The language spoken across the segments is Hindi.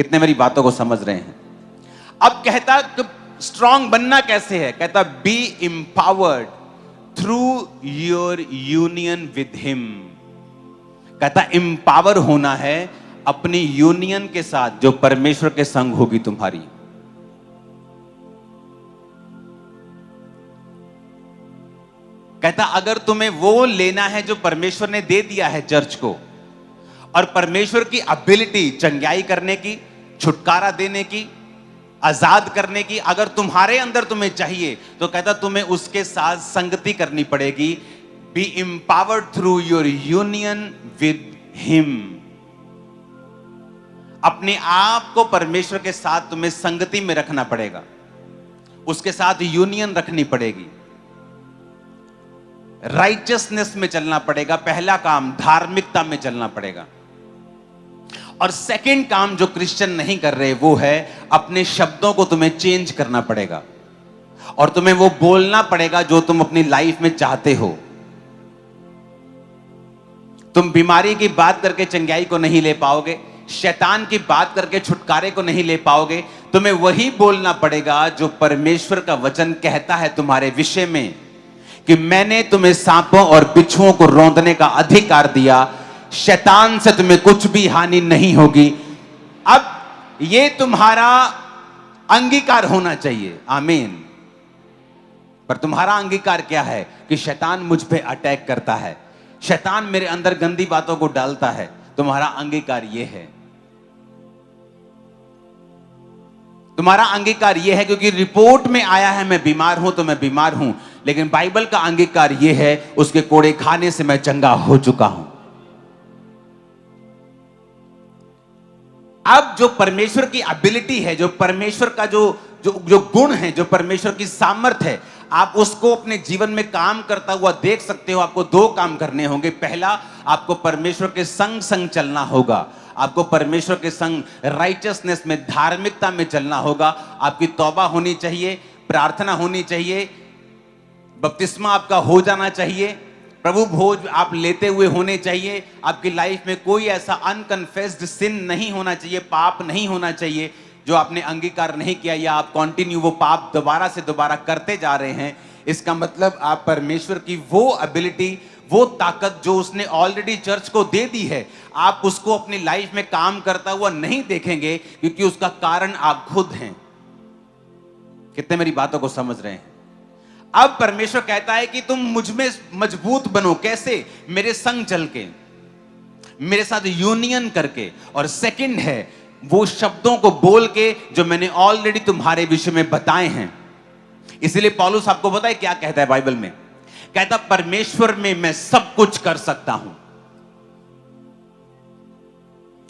कितने मेरी बातों को समझ रहे हैं? अब कहता कि स्ट्रांग बनना कैसे है? कहता B empowered through your union with him. कहता एम्पावर होना है अपनी यूनियन के साथ जो परमेश्वर के संग होगी तुम्हारी। कहता अगर तुम्हें वो लेना है जो परमेश्वर ने दे दिया है चर्च को, और परमेश्वर की एबिलिटी चंगाई करने की, छुटकारा देने की, आजाद करने की अगर तुम्हारे अंदर तुम्हें चाहिए, तो कहता तुम्हें उसके साथ संगति करनी पड़ेगी। B empowered through your union with him. अपने आप को परमेश्वर के साथ तुम्हें संगति में रखना पड़ेगा, उसके साथ यूनियन रखनी पड़ेगी, राइचियसनेस में चलना पड़ेगा। पहला काम धार्मिकता में चलना पड़ेगा। और सेकंड काम जो क्रिश्चियन नहीं कर रहे वो है अपने शब्दों को तुम्हें चेंज करना पड़ेगा और तुम्हें वो बोलना पड़ेगा जो तुम अपनी लाइफ में चाहते हो। तुम बीमारी की बात करके चंगाई को नहीं ले पाओगे, शैतान की बात करके छुटकारे को नहीं ले पाओगे। तुम्हें वही बोलना पड़ेगा जो परमेश्वर का वचन कहता है तुम्हारे विषय में, कि मैंने तुम्हें सांपों और बिच्छुओं को रौंदने का अधिकार दिया, शैतान से तुम्हें कुछ भी हानि नहीं होगी। अब ये तुम्हारा अंगीकार होना चाहिए। आमीन। पर तुम्हारा अंगीकार क्या है? कि शैतान मुझ पे अटैक करता है, शैतान मेरे अंदर गंदी बातों को डालता है। तुम्हारा अंगीकार यह है, तुम्हारा अंगीकार यह है, क्योंकि रिपोर्ट में आया है मैं बीमार हूं तो मैं बीमार हूं, लेकिन बाइबल का अंगीकार यह है उसके कोड़े खाने से मैं चंगा हो चुका हूं। अब जो परमेश्वर की एबिलिटी है, जो परमेश्वर का जो गुण है, जो परमेश्वर की सामर्थ है, आप उसको अपने जीवन में काम करता हुआ देख सकते हो। आपको दो काम करने होंगे। पहला, आपको परमेश्वर के संग संग चलना होगा। आपको परमेश्वर के संग राइचियसनेस में, धार्मिकता में चलना होगा। आपकी तौबा होनी चाहिए, प्रार्थना होनी चाहिए, बपतिस्मा आपका हो जाना चाहिए, प्रभु भोज आप लेते हुए होने चाहिए। आपकी लाइफ में कोई ऐसा अनकन्फेस्ड सिन नहीं होना चाहिए, पाप नहीं होना चाहिए जो आपने अंगीकार नहीं किया, या आप कंटिन्यू वो पाप दोबारा से दोबारा करते जा रहे हैं। इसका मतलब आप परमेश्वर की वो एबिलिटी, वो ताकत जो उसने ऑलरेडी चर्च को दे दी है, आप उसको अपनी लाइफ में काम करता हुआ नहीं देखेंगे, क्योंकि उसका कारण आप खुद हैं। कितने मेरी बातों को समझ रहे हैं? अब परमेश्वर कहता है कि तुम मुझ में मजबूत बनो। कैसे? मेरे संग चल के, मेरे साथ यूनियन करके। और सेकंड है वो शब्दों को बोल के जो मैंने ऑलरेडी तुम्हारे विषय में बताए हैं। इसलिए पौलुस आपको पता है क्या कहता है बाइबल में? कहता परमेश्वर में मैं सब कुछ कर सकता हूं।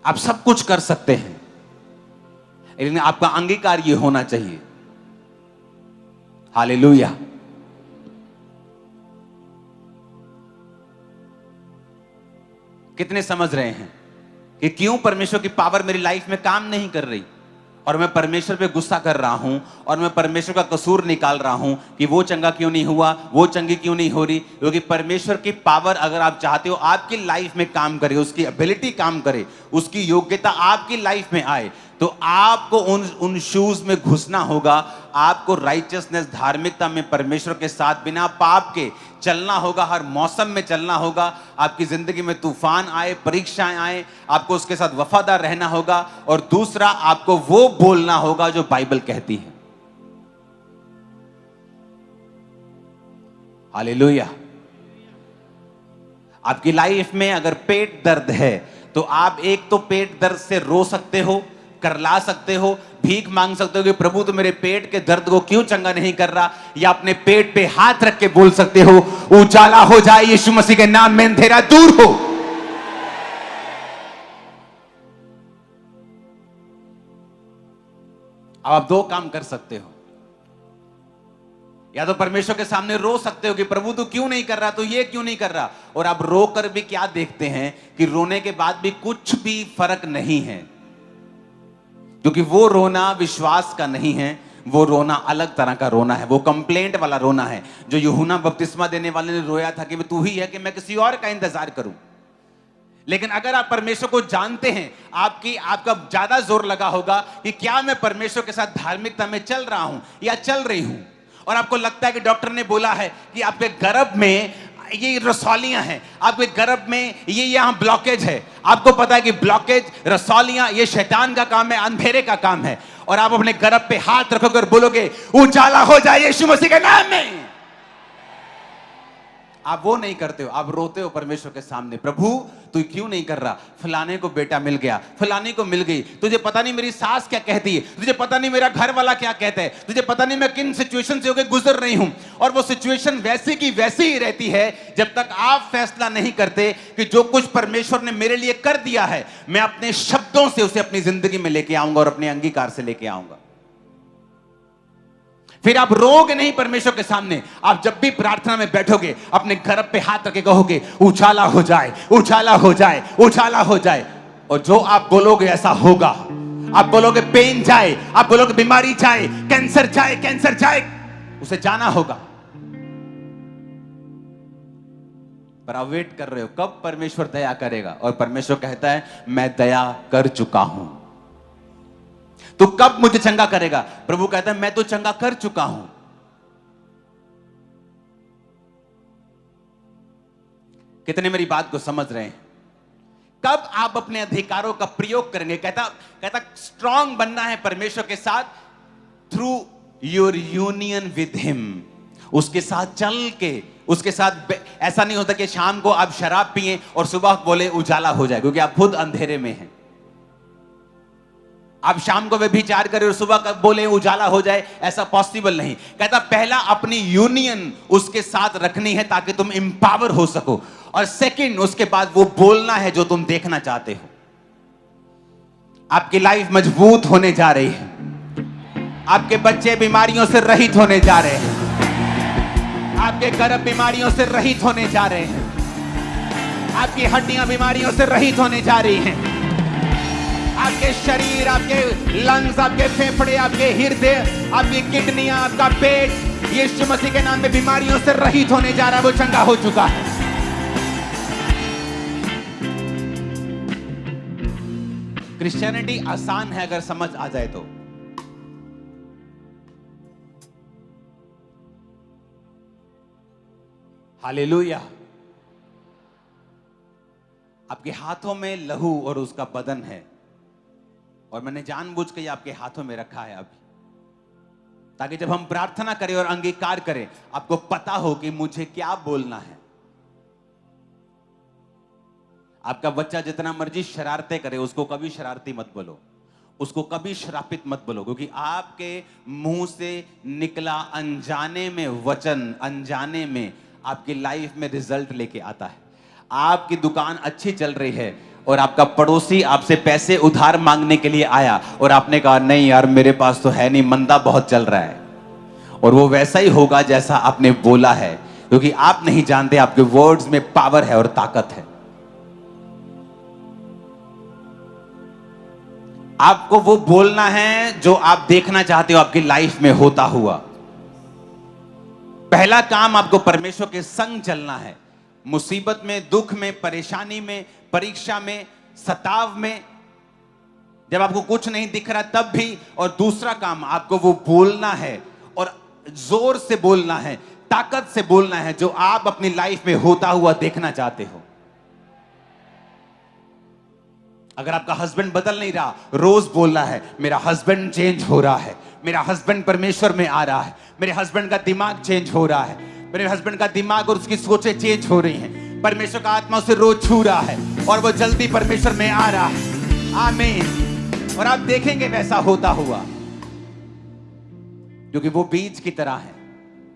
आप सब कुछ कर सकते हैं, लेकिन आपका अंगीकार यह होना चाहिए। हालेलुया। कितने समझ रहे हैं कि क्यों परमेश्वर की पावर मेरी लाइफ में काम नहीं कर रही, और मैं परमेश्वर पे गुस्सा कर रहा हूं, और मैं परमेश्वर का कसूर निकाल रहा हूं कि वो चंगा क्यों नहीं हुआ, वो चंगी क्यों नहीं हो रही। क्योंकि परमेश्वर की पावर अगर आप चाहते हो आपकी लाइफ में काम करे, उसकी एबिलिटी काम करे, उसकी योग्यता आपकी लाइफ में आए, तो आपको उन शूज में घुसना होगा। आपको राइचियसनेस, धार्मिकता में परमेश्वर के साथ बिना पाप के चलना होगा। हर मौसम में चलना होगा। आपकी जिंदगी में तूफान आए, परीक्षाएं आए, आपको उसके साथ वफादार रहना होगा। और दूसरा, आपको वो बोलना होगा जो बाइबल कहती है। हालेलुया। आपकी लाइफ में अगर पेट दर्द है, तो आप एक तो पेट दर्द से रो सकते हो, करला सकते हो, भीख मांग सकते हो कि प्रभु तो मेरे पेट के दर्द को क्यों चंगा नहीं कर रहा, या अपने पेट पे हाथ रख के बोल सकते हो, उजाला हो जाए यीशु मसीह के नाम में, अंधेरा दूर हो। अब आप दो काम कर सकते हो। या तो परमेश्वर के सामने रो सकते हो कि प्रभु तू क्यों नहीं कर रहा, तो ये क्यों नहीं कर रहा। और आप रो कर भी क्या देखते हैं कि रोने के बाद भी कुछ भी फर्क नहीं है, क्योंकि वो रोना विश्वास का नहीं है, वो रोना अलग तरह का रोना है। वो कंप्लेंट वाला रोना है, जो यूहन्ना बपतिस्मा देने वाले ने रोया था कि तू ही है कि मैं किसी और का इंतजार करूं। लेकिन अगर आप परमेश्वर को जानते हैं, आपका ज्यादा जोर लगा होगा कि क्या मैं परमेश्वर के साथ धार्मिकता में चल रहा हूं या चल रही हूं। और आपको लगता है कि डॉक्टर ने बोला है कि आपके गर्भ में ये रसौलियां हैं, आपके गर्भ में ये यहां ब्लॉकेज है। आपको पता है कि ब्लॉकेज, रसौलियां, ये शैतान का काम है, अंधेरे का काम है। और आप अपने गर्भ पे हाथ रखोगे और बोलोगे उजाला हो जाए यीशु मसीह के नाम में। आप वो नहीं करते हो, आप रोते हो परमेश्वर के सामने, प्रभु तू क्यों नहीं कर रहा, फलाने को बेटा मिल गया, फलाने को मिल गई, तुझे पता नहीं मेरी सास क्या कहती है, तुझे पता नहीं मेरा घर वाला क्या कहता है, तुझे पता नहीं मैं किन सिचुएशन से होकर गुजर रही हूं। और वो सिचुएशन वैसी की वैसी ही रहती है जब तक आप फैसला नहीं करते कि जो कुछ परमेश्वर ने मेरे लिए कर दिया है, मैं अपने शब्दों से उसे अपनी जिंदगी में लेके आऊंगा और अपने अंगीकार से लेके आऊंगा। फिर आप रोगे नहीं परमेश्वर के सामने। आप जब भी प्रार्थना में बैठोगे, अपने गर्भ पे हाथ रख के कहोगे उछाला हो जाए, उछाला हो जाए, उछाला हो जाए। और जो आप बोलोगे ऐसा होगा। आप बोलोगे पेन जाए, आप बोलोगे बीमारी जाए, कैंसर जाए, कैंसर जाए, उसे जाना होगा। पर आप वेट कर रहे हो कब परमेश्वर दया करेगा, और परमेश्वर कहता है मैं दया कर चुका हूं, तो कब मुझे चंगा करेगा। प्रभु कहता है मैं तो चंगा कर चुका हूं। कितने मेरी बात को समझ रहे हैं। कब आप अपने अधिकारों का प्रयोग करेंगे। कहता स्ट्रांग बनना है परमेश्वर के साथ through your union with him. उसके साथ चल के, उसके साथ ऐसा नहीं होता कि शाम को आप शराब पिए और सुबह बोले उजाला हो जाए, क्योंकि आप खुद अंधेरे में हैं। आप शाम को व्यभिचार करें और सुबह बोले उजाला हो जाए, ऐसा पॉसिबल नहीं। कहता पहला अपनी यूनियन उसके साथ रखनी है ताकि तुम एम्पावर हो सको, और सेकंड उसके बाद वो बोलना है जो तुम देखना चाहते हो। आपकी लाइफ मजबूत होने जा रही है, आपके बच्चे बीमारियों से रहित होने जा रहे हैं, आपके गर्भ बीमारियों से रहित होने जा रहे हैं, आपकी हड्डियां बीमारियों से रहित होने जा रही हैं, आपके शरीर, आपके लंग्स, आपके फेफड़े, आपके हृदय, आपकी किडनियां, आपका पेट यीशु मसीह के नाम में बीमारियों से रहित होने जा रहा है, वो चंगा हो चुका है। क्रिश्चियनिटी आसान है अगर समझ आ जाए तो। हालेलुया। आपके हाथों में लहू और उसका बदन है, और मैंने जानबूझ के आपके हाथों में रखा है अभी, ताकि जब हम प्रार्थना करें और अंगीकार करें आपको पता हो कि मुझे क्या बोलना है। आपका बच्चा जितना मर्जी शरारतें करे, उसको कभी शरारती मत बोलो, उसको कभी श्रापित मत बोलो, क्योंकि आपके मुंह से निकला अनजाने में वचन, अनजाने में आपकी लाइफ में रिजल्ट लेके आता है। आपकी दुकान अच्छी चल रही है और आपका पड़ोसी आपसे पैसे उधार मांगने के लिए आया और आपने कहा नहीं यार मेरे पास तो है नहीं, मंदा बहुत चल रहा है, और वो वैसा ही होगा जैसा आपने बोला है, क्योंकि आप नहीं जानते आपके वर्ड्स में पावर है और ताकत है। आपको वो बोलना है जो आप देखना चाहते हो आपकी लाइफ में होता हुआ। पहला काम आपको परमेश्वर के संग चलना है, मुसीबत में, दुख में, परेशानी में, परीक्षा में, सताव में, जब आपको कुछ नहीं दिख रहा तब भी। और दूसरा काम आपको वो बोलना है, और जोर से बोलना है, ताकत से बोलना है जो आप अपनी लाइफ में होता हुआ देखना चाहते हो। अगर आपका हस्बैंड बदल नहीं रहा, रोज बोलना है मेरा हस्बैंड चेंज हो रहा है, मेरा हस्बैंड परमेश्वर में आ रहा है, मेरे हस्बैंड का दिमाग चेंज हो रहा है, मेरे हस्बैंड का दिमाग और उसकी सोचें चेंज हो रही हैं, परमेश्वर का आत्मा उसे रोज छू रहा है और वो जल्दी परमेश्वर में आ रहा है। आमीन। और आप देखेंगे वैसा होता हुआ, क्योंकि वो बीज की तरह है।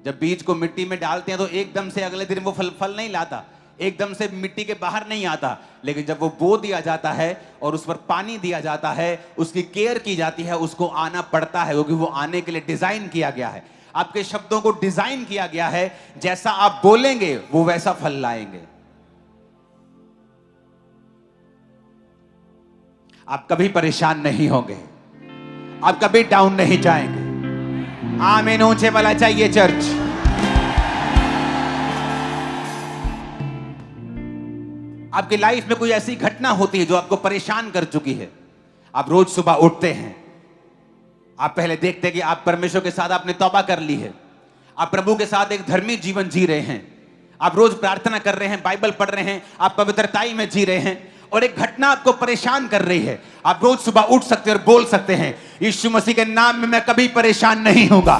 जब बीज को मिट्टी में डालते हैं तो एकदम से अगले दिन वो फल नहीं लाता, एकदम से मिट्टी के बाहर नहीं आता, लेकिन जब वो बो दिया जाता है और उस पर पानी दिया जाता है, उसकी केयर की जाती है, उसको आना पड़ता है, क्योंकि वो आने के लिए डिजाइन किया गया है। आपके शब्दों को डिजाइन किया गया है, जैसा आप बोलेंगे वो वैसा फल लाएंगे। आप कभी परेशान नहीं होंगे, आप कभी डाउन नहीं जाएंगे। आमीन। ऊंचे वाला चाहिए चर्च। आपकी लाइफ में कोई ऐसी घटना होती है जो आपको परेशान कर चुकी है। आप रोज सुबह उठते हैं, आप पहले देखते हैं कि आप परमेश्वर के साथ आपने तौबा कर ली है, आप प्रभु के साथ एक धर्मी जीवन जी रहे हैं, आप रोज प्रार्थना कर रहे हैं, बाइबल पढ़ रहे हैं, आप पवित्रताई में जी रहे हैं, और एक घटना आपको परेशान कर रही है। आप रोज सुबह उठ सकते हैं और बोल सकते हैं, यीशु मसीह के नाम में मैं कभी परेशान नहीं होगा।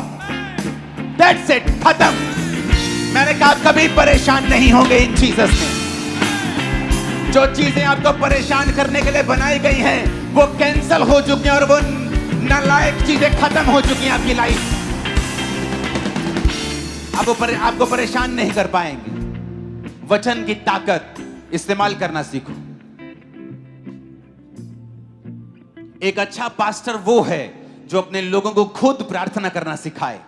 That's it, खत्म। मैंने कहा आप कभी परेशान नहीं होंगे इन जीसस में। जो चीजें आपको परेशान करने के लिए बनाई गई हैं वो कैंसल हो चुकी हैं और वो नालायक चीजें खत्म हो चुकी हैं आपकी लाइफ। आपको परेशान नहीं कर पाएंगे। वचन की ताकत इस्तेमाल करना सीखो। एक अच्छा पास्टर वो है जो अपने लोगों को खुद प्रार्थना करना सिखाए,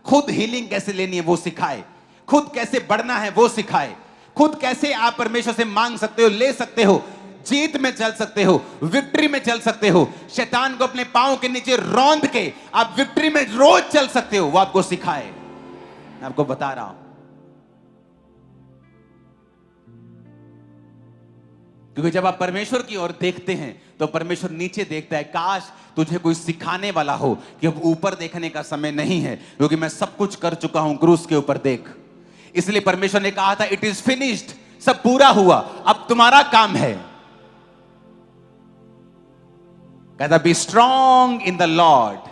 खुद हीलिंग कैसे लेनी है वो सिखाए, खुद कैसे बढ़ना है वो सिखाए, खुद कैसे आप परमेश्वर से मांग सकते हो, ले सकते हो, जीत में चल सकते हो, विक्ट्री में चल सकते हो, शैतान को अपने पांव के नीचे रौंद के आप विक्ट्री में रोज चल सकते हो, वो आपको सिखाए। मैं आपको बता रहा हूं, क्योंकि जब आप परमेश्वर की ओर देखते हैं तो परमेश्वर नीचे देखता है। काश तुझे कोई सिखाने वाला हो कि अब ऊपर देखने का समय नहीं है, क्योंकि मैं सब कुछ कर चुका हूं, क्रूस के ऊपर देख। इसलिए परमेश्वर ने कहा था इट इज फिनिश्ड, सब पूरा हुआ, अब तुम्हारा काम है। कहता be strong in the Lord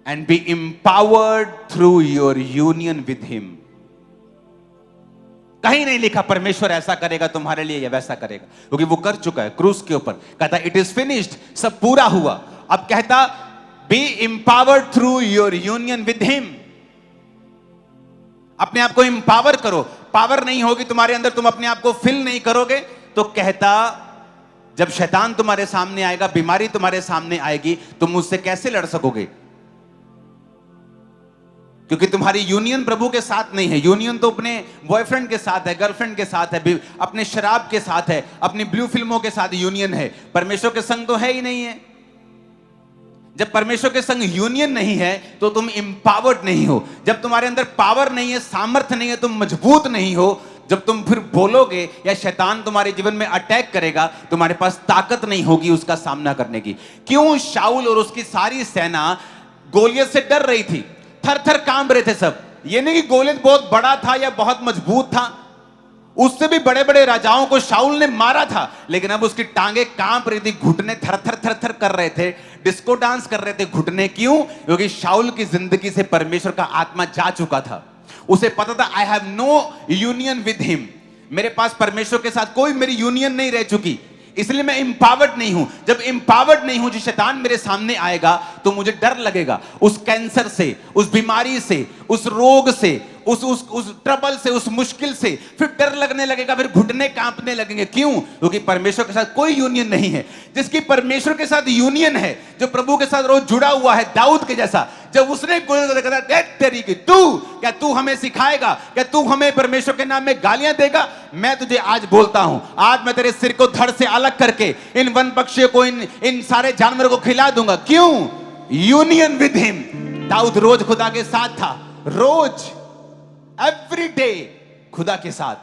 and B empowered through your union with him. कहीं नहीं लिखा परमेश्वर ऐसा करेगा तुम्हारे लिए या वैसा करेगा, क्योंकि वो कर चुका है क्रूस के ऊपर। कहता इट इज फिनिश्ड, सब पूरा हुआ। अब कहता B empowered through your union with him. अपने आप को एम्पावर करो। पावर नहीं होगी तुम्हारे अंदर, तुम अपने आप को फिल नहीं करोगे, तो कहता जब शैतान तुम्हारे सामने आएगा, बीमारी तुम्हारे सामने आएगी, तुम उससे कैसे लड़ सकोगे? क्योंकि तुम्हारी यूनियन प्रभु के साथ नहीं है। यूनियन तो अपने बॉयफ्रेंड के साथ है, गर्लफ्रेंड के साथ है, अपने शराब के साथ है, अपनी ब्लू फिल्मों के साथ यूनियन है। परमेश्वर के संग तो है ही नहीं है। जब परमेश्वर के संग यूनियन नहीं है तो तुम एम्पावर्ड नहीं हो। जब तुम्हारे अंदर पावर नहीं है, सामर्थ्य नहीं है, तुम मजबूत नहीं हो। जब तुम फिर बोलोगे या शैतान तुम्हारे जीवन में अटैक करेगा, तुम्हारे पास ताकत नहीं होगी उसका सामना करने की। क्यों शाऊल और उसकी सारी सेना गोलियत से डर रही थी, थर थर कांप रहे थे सब। ये नहीं कि गोलियत बहुत बड़ा था या बहुत मजबूत था, उससे भी बड़े बड़े राजाओं को शाऊल ने मारा था, लेकिन अब उसकी टांगे कांप रही थी, घुटने थर थर थर थर कर रहे थे, डिस्को डांस कर रहे थे घुटने। क्यों? क्योंकि शाऊल की जिंदगी से परमेश्वर का आत्मा जा चुका था। उसे पता था I have no union with him, मेरे पास परमेश्वर के साथ कोई मेरी यूनियन नहीं रह चुकी, इसलिए मैं एम्पावर्ड नहीं हूं। जब एम्पावर्ड नहीं हूं, जो शैतान मेरे सामने आएगा तो मुझे डर लगेगा, उस कैंसर से, उस बीमारी से, उस रोग से, उस ट्रबल से, उस मुश्किल से फिर डर लगने लगेगा, फिर घुटने कांपने लगेंगे। क्यों? क्योंकि परमेश्वर के साथ कोई यूनियन नहीं है। जिसकी परमेश्वर के साथ यूनियन है, जो प्रभु के साथ रोज जुड़ा हुआ है, दाऊद के जैसा, जब उसने तेरी की क्या तू हमें सिखाएगा? क्या तू हमें परमेश्वर के नाम में गालियां देगा? मैं तुझे आज बोलता हूं, आज मैं तेरे सिर को धड़ से अलग करके इन वन पक्षियों को, इन सारे जानवरों को खिला दूंगा। क्यों? Union with him. दाऊद रोज खुदा के साथ था, रोज एवरी डे खुदा के साथ,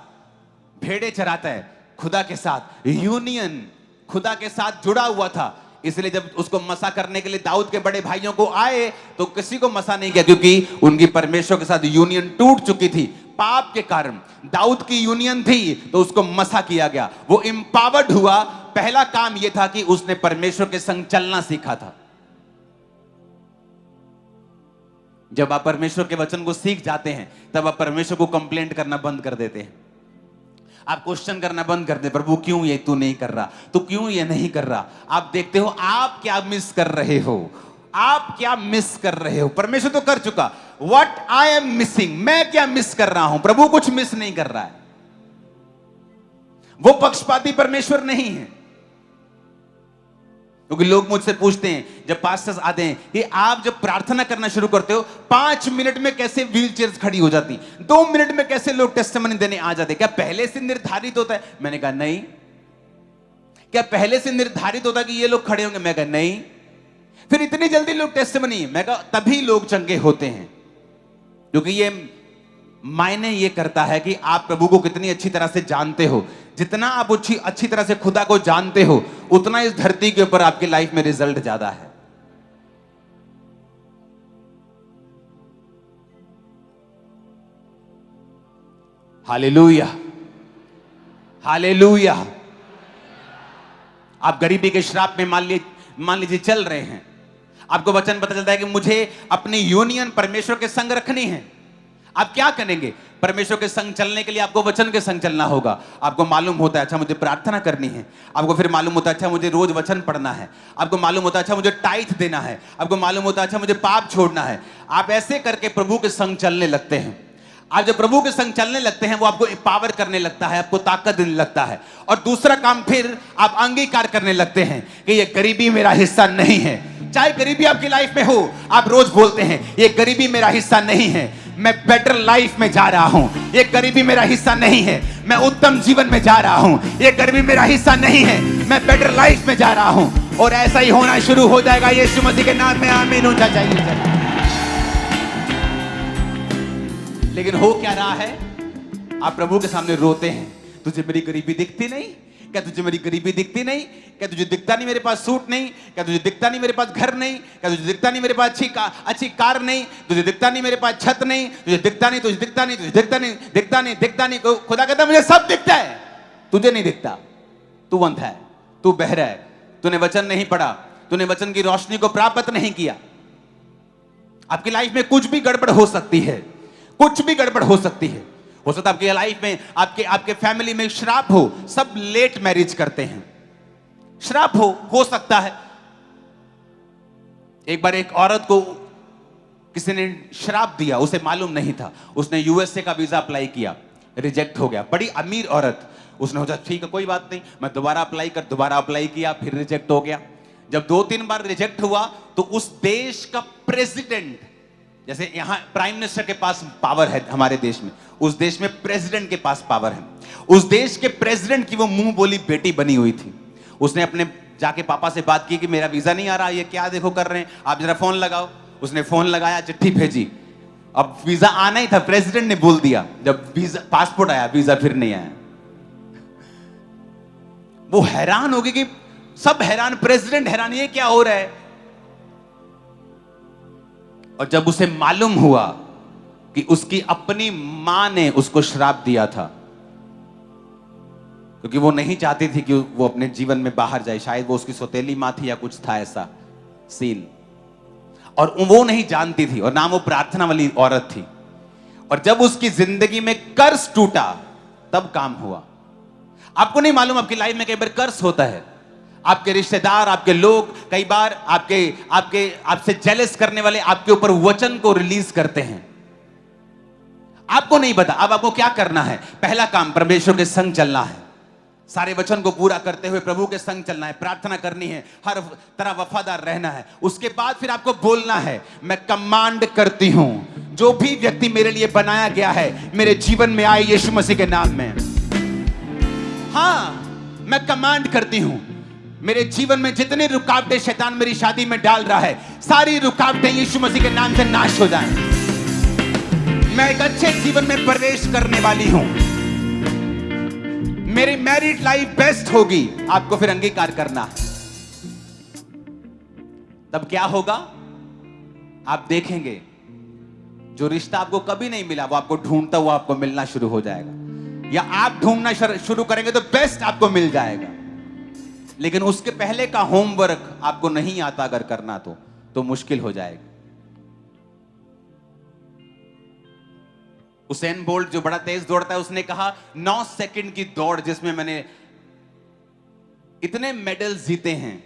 भेड़े चराता है खुदा के साथ, यूनियन खुदा के साथ जुड़ा हुआ था। इसलिए जब उसको मसा करने के लिए दाऊद के बड़े भाइयों को आए तो किसी को मसा नहीं किया, क्योंकि उनकी परमेश्वर के साथ यूनियन टूट चुकी थी पाप के कारण। दाऊद की यूनियन थी तो उसको मसा किया गया, वो एम्पावर्ड हुआ। पहला काम यह था कि उसने परमेश्वर के संग चलना सीखा था। जब आप परमेश्वर के वचन को सीख जाते हैं तब आप परमेश्वर को कंप्लेंट करना बंद कर देते हैं, आप क्वेश्चन करना बंद कर दे, प्रभु क्यों ये तू नहीं कर रहा, तू क्यों ये नहीं कर रहा। आप देखते हो आप क्या मिस कर रहे हो, आप क्या मिस कर रहे हो। परमेश्वर तो कर चुका, व्हाट आई एम मिसिंग, मैं क्या मिस कर रहा हूं। प्रभु कुछ मिस नहीं कर रहा है, वो पक्षपाती परमेश्वर नहीं है। क्योंकि लोग मुझसे पूछते हैं जब पास्टर्स आते हैं कि आप जब प्रार्थना करना शुरू करते हो 5 मिनट में कैसे व्हील चेयर्स खड़ी हो जाती, 2 मिनट में कैसे लोग टेस्टिमनी देने आ जाते, क्या पहले से निर्धारित होता है? मैंने कहा नहीं। क्या पहले से निर्धारित होता है कि ये लोग खड़े होंगे? मैं कहा नहीं। फिर इतनी जल्दी लोग टेस्टिमनी? मैं कहा तभी लोग चंगे होते हैं, क्योंकि ये मायने ये करता है कि आप प्रभु को कितनी अच्छी तरह से जानते हो। जितना आप अच्छी तरह से खुदा को जानते हो, उतना इस धरती के ऊपर आपकी लाइफ में रिजल्ट ज्यादा है। Hallelujah, hallelujah. आप गरीबी के श्राप में मान लीजिए चल रहे हैं, आपको वचन पता चलता है कि मुझे अपनी यूनियन परमेश्वर के संग रखनी है। आप क्या करेंगे? परमेश्वर के संग चलने के लिए आपको वचन के संग चलना होगा। आपको मालूम होता है अच्छा मुझे प्रार्थना करनी है, आपको फिर मालूम होता है अच्छा मुझे रोज वचन पढ़ना है, आपको मालूम होता है अच्छा मुझे टाइथ देना है, आपको मालूम होता है अच्छा मुझे पाप छोड़ना है। आप ऐसे करके प्रभु के संग चलने लगते हैं। आप जब प्रभु के संग चलने लगते हैं, वो आपको एम्पावर करने लगता है, आपको ताकत देने लगता है। और दूसरा काम, फिर आप अंगीकार करने लगते हैं कि ये गरीबी मेरा हिस्सा नहीं है। चाहे गरीबी आपकी लाइफ में हो, आप रोज बोलते हैं ये गरीबी मेरा हिस्सा नहीं है, मैं बेटर लाइफ में जा रहा हूं। ये गरीबी मेरा हिस्सा नहीं है, मैं उत्तम जीवन में जा रहा हूं। ये गरीबी मेरा हिस्सा नहीं है, मैं बेटर लाइफ में जा रहा हूं। और ऐसा ही होना शुरू हो जाएगा यीशु मसीह के नाम में। आमीन। ऊंचा चाहिए। लेकिन हो क्या रहा है? आप प्रभु के सामने रोते हैं, तुझे मेरी गरीबी दिखती नहीं? क्या तुझे मेरी गरीबी दिखती नहीं? क्या तुझे दिखता नहीं मेरे पास सूट नहीं? क्या तुझे दिखता नहीं मेरे पास घर नहीं? क्या तुझे दिखता नहीं मेरे पास अच्छी कार नहीं? तुझे दिखता नहीं मेरे पास छत नहीं? तुझे दिखता नहीं, तुझे दिखता नहीं, तुझे दिखता नहीं, दिखता नहीं, दिखता नहीं। खुदा कहता मुझे सब दिखता है, तुझे नहीं दिखता। तू अंधा है, तू बहरा है, तूने वचन नहीं पढ़ा, तूने वचन की रोशनी को प्राप्त नहीं किया। आपकी लाइफ में कुछ भी गड़बड़ हो सकती है, कुछ भी गड़बड़ हो सकती है। हो सकता है आपकी लाइफ में, आपके फैमिली में श्राप हो। सब लेट मैरिज करते हैं, श्राप हो सकता है। एक बार एक औरत को किसी ने श्राप दिया, उसे मालूम नहीं था। उसने यूएसए का वीजा अप्लाई किया, रिजेक्ट हो गया। बड़ी अमीर औरत, उसने सोचा ठीक है कोई बात नहीं, मैं दोबारा अप्लाई किया, फिर रिजेक्ट हो गया। जब 2-3 बार रिजेक्ट हुआ तो उस देश का प्रेसिडेंट, जैसे यहां प्राइम मिनिस्टर के पास पावर है हमारे देश में, उस देश में प्रेसिडेंट के पास पावर है। उस देश के प्रेसिडेंट की वो मुंह बोली बेटी बनी हुई थी। उसने अपने जाके पापा से बात की कि मेरा वीजा नहीं आ रहा, ये क्या देखो कर रहे हैं, आप जरा फोन लगाओ। उसने फोन लगाया, चिट्ठी भेजी। अब वीजा आना ही था, प्रेसिडेंट ने बोल दिया। जब वीजा पासपोर्ट आया, वीजा फिर नहीं आया। वो हैरान हो गई कि सब हैरान, प्रेसिडेंट हैरान, ये क्या हो रहा है। और जब उसे मालूम हुआ कि उसकी अपनी मां ने उसको श्राप दिया था, क्योंकि वो नहीं चाहती थी कि वो अपने जीवन में बाहर जाए, शायद वो उसकी सौतेली मां थी या कुछ था ऐसा सीन, और वो नहीं जानती थी, और ना वो प्रार्थना वाली औरत थी। और जब उसकी जिंदगी में कर्ज टूटा, तब काम हुआ। आपको नहीं मालूम, आपकी लाइफ में कई बार कर्ज होता है। आपके रिश्तेदार, आपके लोग कई बार आपसे जेलस करने वाले आपके ऊपर वचन को रिलीज करते हैं, आपको नहीं पता। अब आपको क्या करना है? पहला काम, परमेश्वर के संग चलना है, सारे वचन को पूरा करते हुए प्रभु के संग चलना है, प्रार्थना करनी है, हर तरह वफादार रहना है। उसके बाद फिर आपको बोलना है, मैं कमांड करती हूं, जो भी व्यक्ति मेरे लिए बनाया गया है मेरे जीवन में आए यीशु मसीह के नाम में। हां, मैं कमांड करती हूं, मेरे जीवन में जितनी रुकावटें शैतान मेरी शादी में डाल रहा है, सारी रुकावटें यीशु मसीह के नाम से नाश हो जाएं। मैं एक अच्छे जीवन में प्रवेश करने वाली हूं, मेरी मैरिड लाइफ बेस्ट होगी। आपको फिर अंगीकार करना है। तब क्या होगा? आप देखेंगे जो रिश्ता आपको कभी नहीं मिला, वो आपको ढूंढता हुआ आपको मिलना शुरू हो जाएगा, या आप ढूंढना शुरू करेंगे तो बेस्ट आपको मिल जाएगा। लेकिन उसके पहले का होमवर्क आपको नहीं आता अगर करना, तो मुश्किल हो जाएगा। उसेन बोल्ट जो बड़ा तेज दौड़ता है, उसने कहा 9 सेकंड की दौड़ जिसमें मैंने इतने मेडल जीते हैं,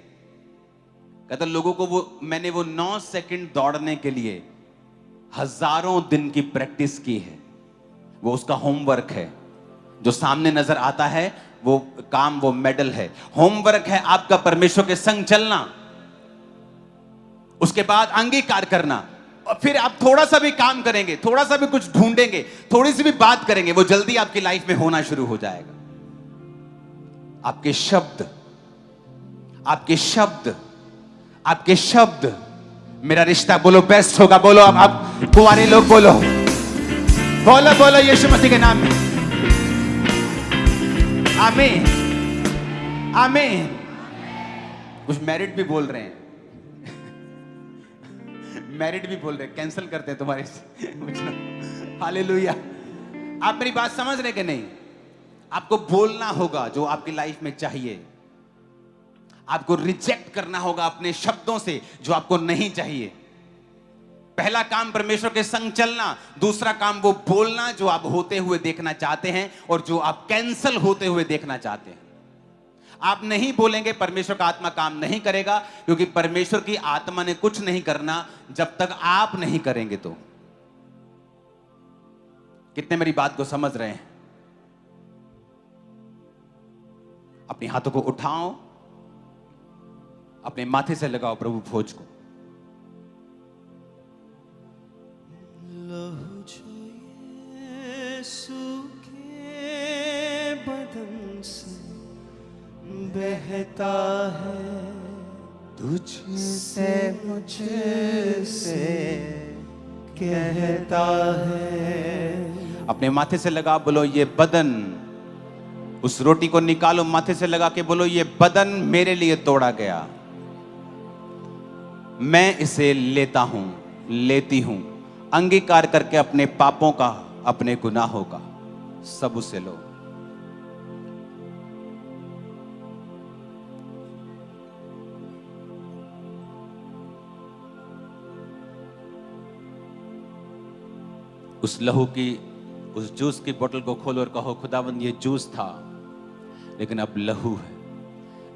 कहता लोगों को मैंने वो 9 सेकंड दौड़ने के लिए हजारों दिन की प्रैक्टिस की है। वो उसका होमवर्क है। जो सामने नजर आता है वो काम, वो मेडल है। होमवर्क है आपका परमेश्वर के संग चलना, उसके बाद अंगीकार करना, और फिर आप थोड़ा सा भी काम करेंगे, थोड़ा सा भी कुछ ढूंढेंगे, थोड़ी सी भी बात करेंगे, वो जल्दी आपकी लाइफ में होना शुरू हो जाएगा। आपके शब्द, आपके शब्द, आपके शब्द, मेरा रिश्ता बोलो बेस्ट होगा। बोलो आप कुंवारे लोग बोलो, बोलो बोलो यीशु मसीह के नाम में। आमीन आमीन। कुछ मैरिड भी बोल रहे हैं, मैरिड भी बोल रहे हैं, कैंसिल करते हैं तुम्हारे से। हालेलुया। आप मेरी बात समझ रहे कि नहीं? आपको बोलना होगा जो आपकी लाइफ में चाहिए। आपको रिजेक्ट करना होगा अपने शब्दों से जो आपको नहीं चाहिए। पहला काम परमेश्वर के संग चलना, दूसरा काम वो बोलना जो आप होते हुए देखना चाहते हैं और जो आप कैंसल होते हुए देखना चाहते हैं। आप नहीं बोलेंगे, परमेश्वर का आत्मा काम नहीं करेगा, क्योंकि परमेश्वर की आत्मा ने कुछ नहीं करना जब तक आप नहीं करेंगे। तो कितने मेरी बात को समझ रहे हैं? अपने हाथों को उठाओ, अपने माथे से लगाओ प्रभु भोज को। लहू जो यीशु के बदन से बहता है, तुझसे मुझसे कहता है। अपने माथे से लगा, बोलो ये बदन, उस रोटी को निकालो, माथे से लगा के बोलो ये बदन मेरे लिए तोड़ा गया, मैं इसे लेता हूं, लेती हूं। अंगीकार करके अपने पापों का, अपने गुनाहों का सब उसे लो। उस लहू की, उस जूस की बोतल को खोलो और कहो खुदावंद ये जूस था, लेकिन अब लहू है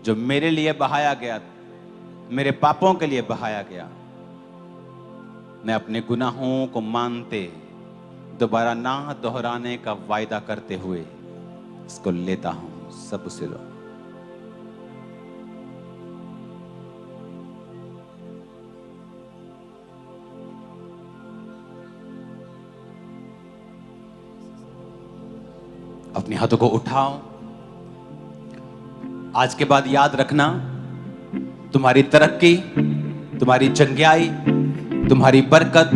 जो मेरे लिए बहाया गया, मेरे पापों के लिए बहाया गया। मैं अपने गुनाहों को मानते, दोबारा ना दोहराने का वायदा करते हुए इसको लेता हूं। सब उसे लो। अपने हाथों को उठाओ। आज के बाद याद रखना, तुम्हारी तरक्की, तुम्हारी चंगियाई, तुम्हारी बरकत,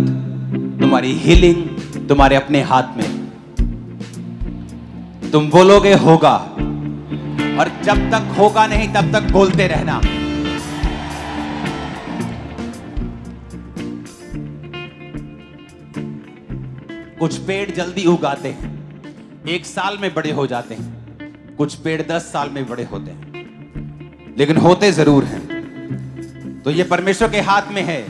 तुम्हारी हीलिंग तुम्हारे अपने हाथ में। तुम बोलोगे होगा, और जब तक होगा नहीं तब तक बोलते रहना। कुछ पेड़ जल्दी उगाते हैं, 1 साल में बड़े हो जाते हैं। कुछ पेड़ 10 साल में बड़े होते हैं, लेकिन होते जरूर हैं। तो ये परमेश्वर के हाथ में है,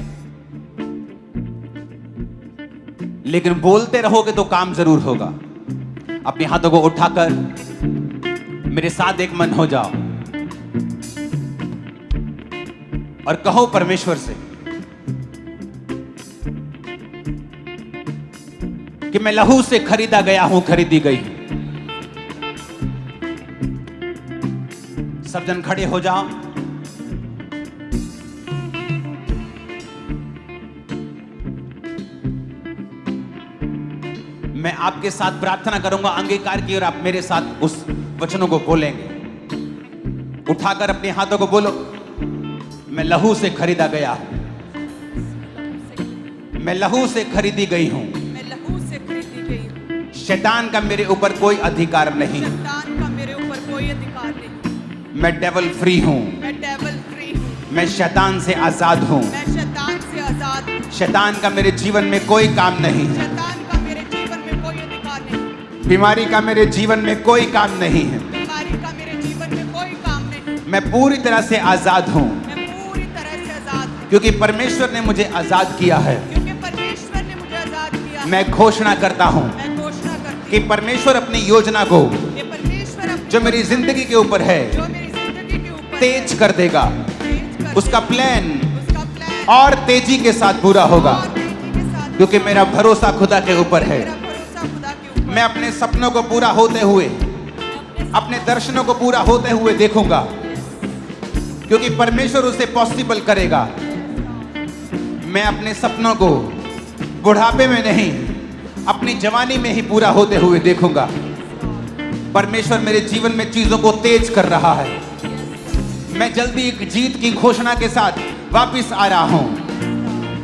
लेकिन बोलते रहोगे तो काम जरूर होगा। अपने हाथों को उठाकर मेरे साथ एक मन हो जाओ और कहो परमेश्वर से कि मैं लहू से खरीदा गया हूं, खरीदी गई हूं। सब जन खड़े हो जाओ। मैं आपके साथ प्रार्थना करूंगा अंगीकार की, और आप मेरे साथ उस वचनों को बोलेंगे। उठाकर अपने हाथों को बोलो, मैं लहू से खरीदा गया हूं, मैं लहू से खरीदी गई हूं। शैतान का मेरे ऊपर कोई अधिकार नहीं, शैतान का मेरे ऊपर कोई अधिकार नहीं। मैं डेविल फ्री हूं, मैं डेविल फ्री हूं। मैं शैतान से आजाद हूं। मैं शैतान से आजाद हूं। शैतान का मेरे जीवन में कोई काम नहीं है। शैतान का मेरे जीवन में कोई अधिकार नहीं। बीमारी का मेरे जीवन में कोई काम नहीं है। बीमारी का मेरे जीवन में कोई काम नहीं। मैं पूरी तरह से आजाद हूं, मैं पूरी तरह से आजाद हूं, क्योंकि परमेश्वर ने मुझे आजाद किया है। क्योंकि परमेश्वर ने मुझे आजाद किया है। मैं घोषणा करता हूं मैं घोषणा करती कि परमेश्वर अपनी योजना को, हूं कि परमेश्वर अपनी जो मेरी जिंदगी के ऊपर है, जो मेरी जिंदगी के ऊपर तेज कर देगा। तेज कर उसका प्लान उसका प्लान और तेजी के साथ पूरा होगा, और तेजी के साथ, क्योंकि मेरा भरोसा खुदा के ऊपर है। मेरा भरोसा खुदा के ऊपर। मैं अपने सपनों को पूरा होते हुए, अपने दर्शनों को पूरा होते हुए देखूंगा, क्योंकि परमेश्वर उसे पॉसिबल करेगा। मैं अपने सपनों को बुढ़ापे में नहीं, अपनी जवानी में ही पूरा होते हुए देखूंगा। परमेश्वर मेरे जीवन में चीजों को तेज कर रहा है। मैं जल्दी एक जीत की घोषणा के साथ वापस आ रहा हूं।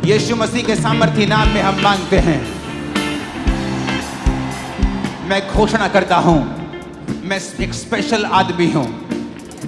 यीशु मसीह के सामर्थी नाम में हम मांगते हैं, मैं घोषणा करता हूं, मैं एक स्पेशल आदमी हूं,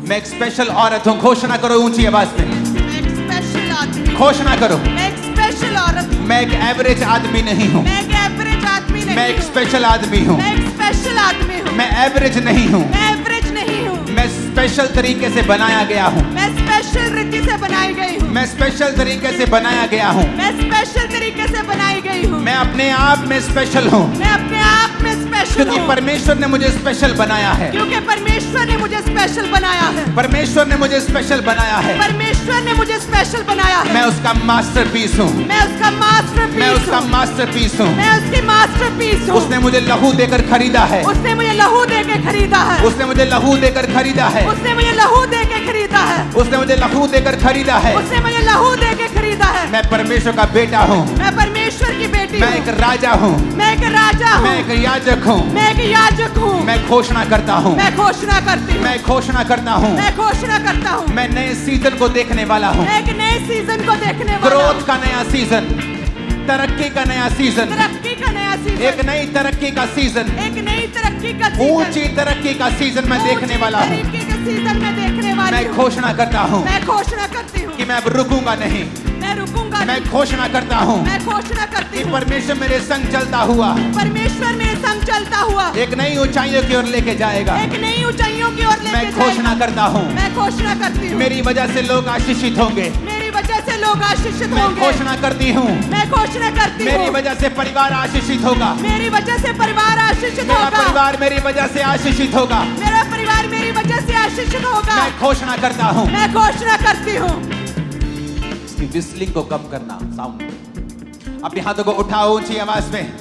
मैं एक स्पेशल औरत हूं। घोषणा करो ऊंची आवाज में, मैं एक स्पेशल आदमी हूँ। घोषणा करो। मैं एक स्पेशल औरत हूँ। मैं एक एवरेज आदमी नहीं हूं, मैं एक एवरेज आदमी नहीं मैं एक हूँ। स्पेशल आदमी हूं। मैं एक स्पेशल आदमी हूँ। मैं एवरेज नहीं हूं, मैं एवरेज नहीं हूँ। मैं स्पेशल तरीके से बनाया गया हूं। मैं स्पेशल रीति से बनाई गई हूँ। मैं स्पेशल तरीके से बनाया गया हूं। मैं स्पेशल तरीके से बनाई गई हूँ। मैं अपने आप में स्पेशल हूं, मैं अपने आप में स्पेशल क्योंकि हूँ। परमेश्वर ने मुझे स्पेशल बनाया है। क्योंकि परमेश्वर ने मुझे स्पेशल बनाया है। परमेश्वर ने मुझे स्पेशल बनाया है। परमेश्वर ने मुझे स्पेशल बनाया है। मैं उसका मास्टरपीस हूं, मैं उसका मास्टरपीस मैं उसका हूँ। मास्टरपीस हूं। मैं उसकी मास्टरपीस हूँ। उसने मुझे लहू देकर खरीदा है, उसने मुझे लहू दे के खरीदा है। उसने मुझे लहू देकर खरीदा है, उसने मुझे लहू दे के खरीदा है। उसने मुझे लहू देकर खरीदा है। उसने मुझे लहू दे के खरीदा है। मैं परमेश्वर का बेटा हूं, मैं परमेश्वर की बेटी मैं हूँ। एक राजा हूं, मैं एक राजा मैं हूँ। एक याजक हूं। मैं एक याजक हूँ। मैं घोषणा करता हूं, मैं घोषणा करती हूँ। मैं घोषणा करता हूं, मैं घोषणा करता हूँ। मैं नए सीजन को देखने वाला हूं। मैं एक नए सीजन को देखने वाला ग्रोथ हूँ। का नया सीजन, तरक्की का नया सीजन, तरक्की का नया सीजन। एक नई तरक्की का सीजन, एक नई तरक्की का सीजन। ऊंची तरक्की का सीजन मैं देखने वाला हूं। तरक्की का सीजन मैं देखने वाली मैं हूँ। घोषणा करता हूं मैं घोषणा करती हूँ कि मैं अब रुकूंगा नहीं। मैं रुकूंगा मैं नहीं। घोषणा करता हूं मैं घोषणा करती कि हूँ परमेश्वर मेरे संग चलता हुआ परमेश्वर मेरे संग चलता हुआ एक नई ऊंचाइयों की ओर लेके जाएगा। एक नई ऊंचाइयों की ओर लेके मैं जाएगा। घोषणा करता हूं, मैं घोषणा करती हूँ मेरी वजह से लोग आशीषित होंगे। मेरी वजह से लोग आशीषित मैं होंगे। घोषणा करती हूं, मैं घोषणा करती मेरी हूँ वजह से परिवार आशीषित होगा। मेरी वजह से परिवार आशीषित मेरा होगा। परिवार मेरी वजह से आशीषित होगा। मेरा परिवार मेरी वजह से आशीषित होगा। मैं घोषणा करता हूं। मैं घोषणा करती हूँ। इसकी विस्लिंग को कम करना, साउंड। अपने हाथों को उठाओ ऊंची आवाज में,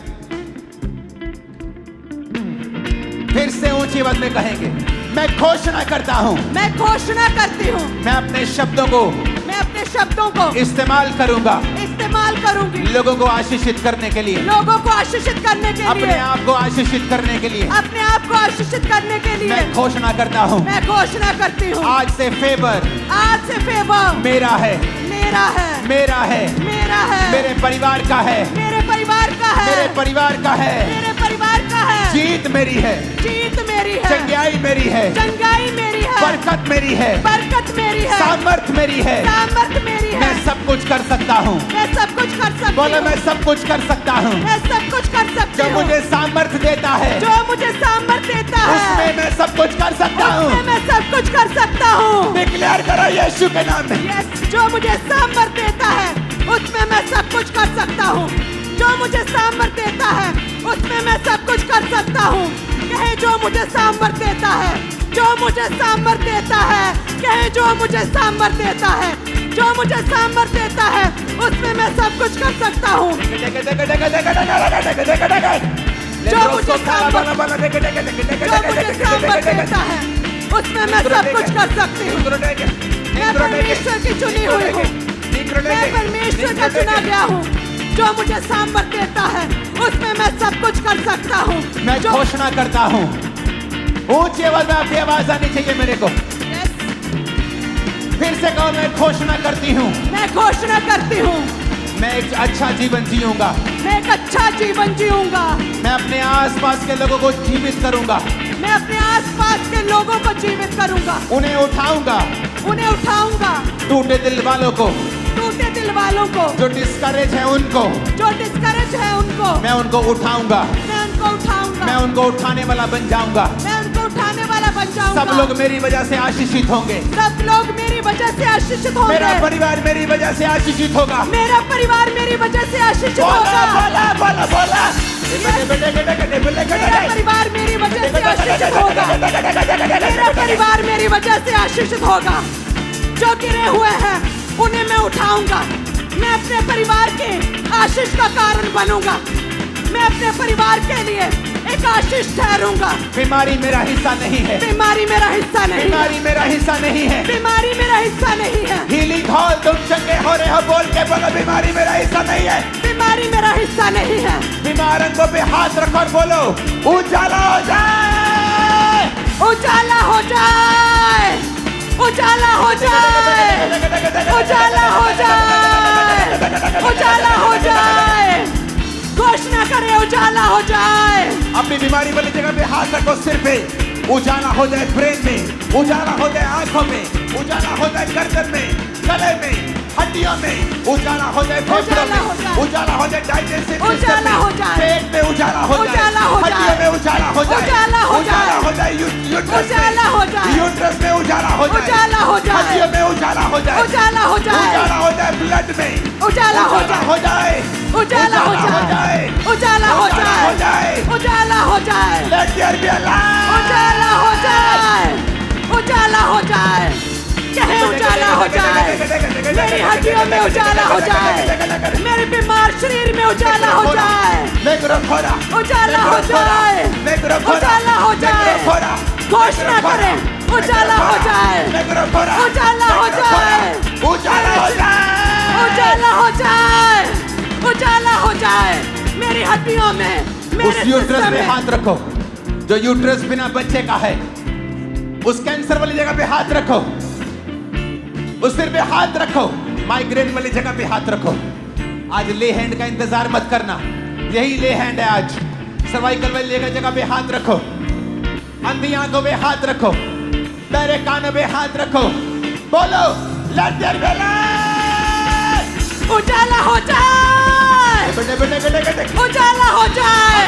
फिर से ऊंची आवाज में कहेंगे, मैं घोषणा करता हूं। मैं घोषणा करती हूँ। मैं अपने शब्दों को मैं अपने शब्दों को इस्तेमाल करूंगा इस्तेमाल करूंगी लोगों को आशीषित करने के लिए, लोगों को आशीषित करने के अपने लिए। आप को आशीषित करने के लिए। अपने आप को आशीषित करने के लिए। मैं घोषणा करता हूं, मैं घोषणा करती हूँ आज से फेवर आज से फेवर मेरा है, मेरा है। मेरा है, मेरा है। मेरे परिवार का है, मेरे परिवार का है। मेरे परिवार का है। मेरे परिवार का है। जीत मेरी है, जीत मेरी है। चंगाई मेरी है, चंगाई मेरी है। बरकत मेरी है, बरकत मेरी है। सामर्थ मेरी है। सामर्थ मेरी है। मैं सब कुछ कर सकता हूँ। मैं सब कुछ कर सकती बोलो, हूँ। मैं सब कुछ कर सकता हूँ। मैं सब कुछ कर सकती जो हूँ। मुझे सामर्थ देता है, जो मुझे सामर्थ देता है उसमें मैं सब कुछ कर सकता उसमें हूँ। मैं सब कुछ कर सकता हूँ। डिक्लेयर करो यीशु के नाम में। यस, जो मुझे सामर्थ देता है उसमें मैं सब कुछ कर सकता हूँ। जो मुझे सामर्थ देता है उसमें मैं सब कुछ कर सकता हूँ। कहे जो मुझे सामर्थ देता है, जो मुझे सामर्थ देता है, कहे जो मुझे सामर्थ देता है, जो मुझे सामर्थ देता है उसमें मैं सब कुछ कर सकता हूँ। जो मुझे सामर्थ देता है उसमें मैं सब कुछ कर सकती हूँ। मैं परमेश्वर की चुनी हुई हूँ। मैं परमेश्वर का चुना गया हूँ। जो मुझे सामर्थ देता है उसमें मैं सब कुछ कर सकता हूँ। मैं जो घोषणा करता हूँ, ऊंची आवाज में आपकी आवाज आनी चाहिए मेरे को। Yes, फिर से कहो, मैं घोषणा करती हूँ, मैं घोषणा करती हूँ मैं एक अच्छा जीवन जीऊंगा। मैं एक अच्छा जीवन जीऊंगा। मैं अपने आसपास के लोगों को जीवित करूंगा, मैं अपने आसपास के लोगों को जीवित करूंगा। उन्हें उठाऊंगा, उन्हें उठाऊंगा। टूटे दिल वालों को, टूटे दिल वालों को, जो डिस्करेज है उनको, जो डिस्करेज है उनको, मैं उनको उठाऊंगा। मैं उनको उठाऊंगा। मैं उनको उठाने वाला बन जाऊंगा। मैं उनको उठाने वाला बन जाऊंगा। सब लोग मेरी वजह से आशीषित होंगे। सब लोग मेरी वजह से आशीषित होंगे। मेरा परिवार मेरी वजह से आशीषित होगा। मेरा परिवार मेरी वजह से आशीषित बोला होगा। बोला बोला बोला। मेरा परिवार मेरी वजह से आशीषित होगा। मेरा परिवार मेरी वजह से आशीषित होगा। जो गिरे हुए हैं उन्हें मैं उठाऊंगा। मैं अपने परिवार के आशीष का कारण बनूंगा। मैं अपने परिवार के लिए एक आशीष ठहरूंगा। बीमारी मेरा हिस्सा नहीं है। बीमारी मेरा हिस्सा नहीं है। बीमारी मेरा हिस्सा नहीं है। बीमारी मेरा हिस्सा नहीं है। हीलिंग हॉल, तुम चंगे हो रहे हो, बोल के बोलो, बीमारी मेरा हिस्सा नहीं है। बीमारी मेरा हिस्सा नहीं है। बीमार अंगों पे हाथ रखो और बोलो, उजाला हो जाए, उजाला हो जाए, उजाला हो जाए, उजाला हो जाए, उजाला हो जाए। घोषणा करे उजाला हो जाए। अपनी बीमारी वाली जगह पे हाथ रखो सिर पे। उजाला हो जाए ब्रेन में, उजाला हो जाए आंखों में, उजाला हो जाए गर्दन में, गले में, हड्डियों में, उजाला हो जाए फेफड़ों में, उजाला हो जाए डाइजेस्टिव सिस्टम उजाला हो में, जाए। पेट में उजाला हो जाए, उजाला हो जाए। हड्डियों में उजाला हो जाए, उजाला हो जाए। उजाला हो जाए, यूट्रस उजाला हो में, जाए। यूट्रस में उजाला हो जाए, उजाला हो जाए। हड्डियों में उजाला हो जाए, उजाला हो जाए। उजाला हो जाए ब्लड में, उजाला हो जाए। हो जाए, उजाला हो जाए। उजाला हो जाए। उजाला हो जाए। Let there be a light. उजाला हो जाए। उजाला हो जाए। कहे उजाला हो जाए। मेरी हड्डियों में उजाला हो जाए। मेरे बीमार शरीर में उजाला हो जाए। उजाला हो जाए। उजाला हो जाए। घोषणा करें, उजाला हो जाए। उजाला हो जाए। उजाला हो जाए। उजाला हो जाए। उजाला हो जाए। मेरी हड्डियों में, उस मेरे यूट्रस सिस्टम पे में। हाथ रखो जो यूट्रस बिना बच्चे का है। उस कैंसर वाली जगह पे हाथ रखो, उस सिर पे हाथ रखो, माइग्रेन वाली जगह पे हाथ रखो। आज ले हैंड का इंतजार मत करना, यही ले हैंड है आज। सर्वाइकल वाली जगह पे हाथ रखो, अंधी आंखों पे हाथ रखो, बहरे कानों पे हाथ रखो। बोलो लेट देयर बी लाइट। उजाला हो जाए। बेटे बेटे बेटे बेटे उजाला हो जाए।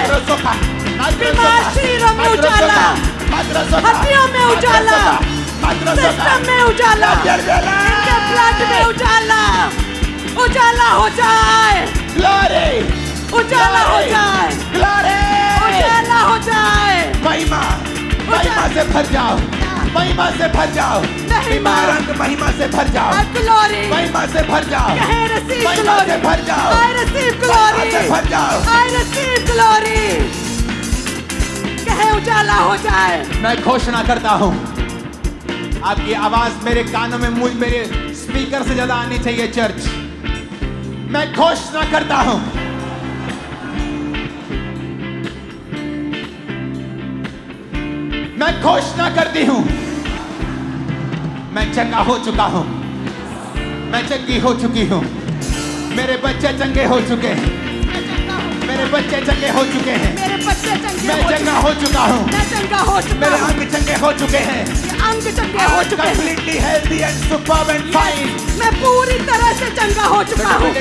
बीमार शरीरों में उजाला, हड्डियों में उजाला, सिस्टम में उजाला, इनके ब्लड में उजाला। उजाला हो जाए। उजाला हो जाए। उजाला हो जाए। महिमा से भर जाओ, महिमा से भर जाओ, बीमार अंग महिमा से भर जाओ, ग्लोरी, महिमा से भर जाओ, कहे receive महिमा से glory. भर जाओ, I receive महिमा glory. से भर जाओ। I receive glory. कहे उजाला हो जाए। मैं घोषणा करता हूं, आपकी आवाज मेरे कानों में, मुझ मेरे स्पीकर से ज्यादा आनी चाहिए चर्च। मैं घोषणा करता हूं, मैं घोषणा करती हूं, मैं चंगा हो चुका हूं, मैं चंगी हो चुकी हूं, मेरे बच्चे चंगे हो चुके हैं, मेरे बच्चे चंगे हो चुके हैं, मेरे बच्चे चंगे मैं हो चंगा चुके हो चुका हूं, हैं। मैं चंगा हो चुका मेरे हूँ। अंग चंगे हो चुके हैं, अंग चंगे हो चुके हैं। completely healthy and superb and fine। मैं पूरी तरह से चंगा हो चुका हूँ। मैं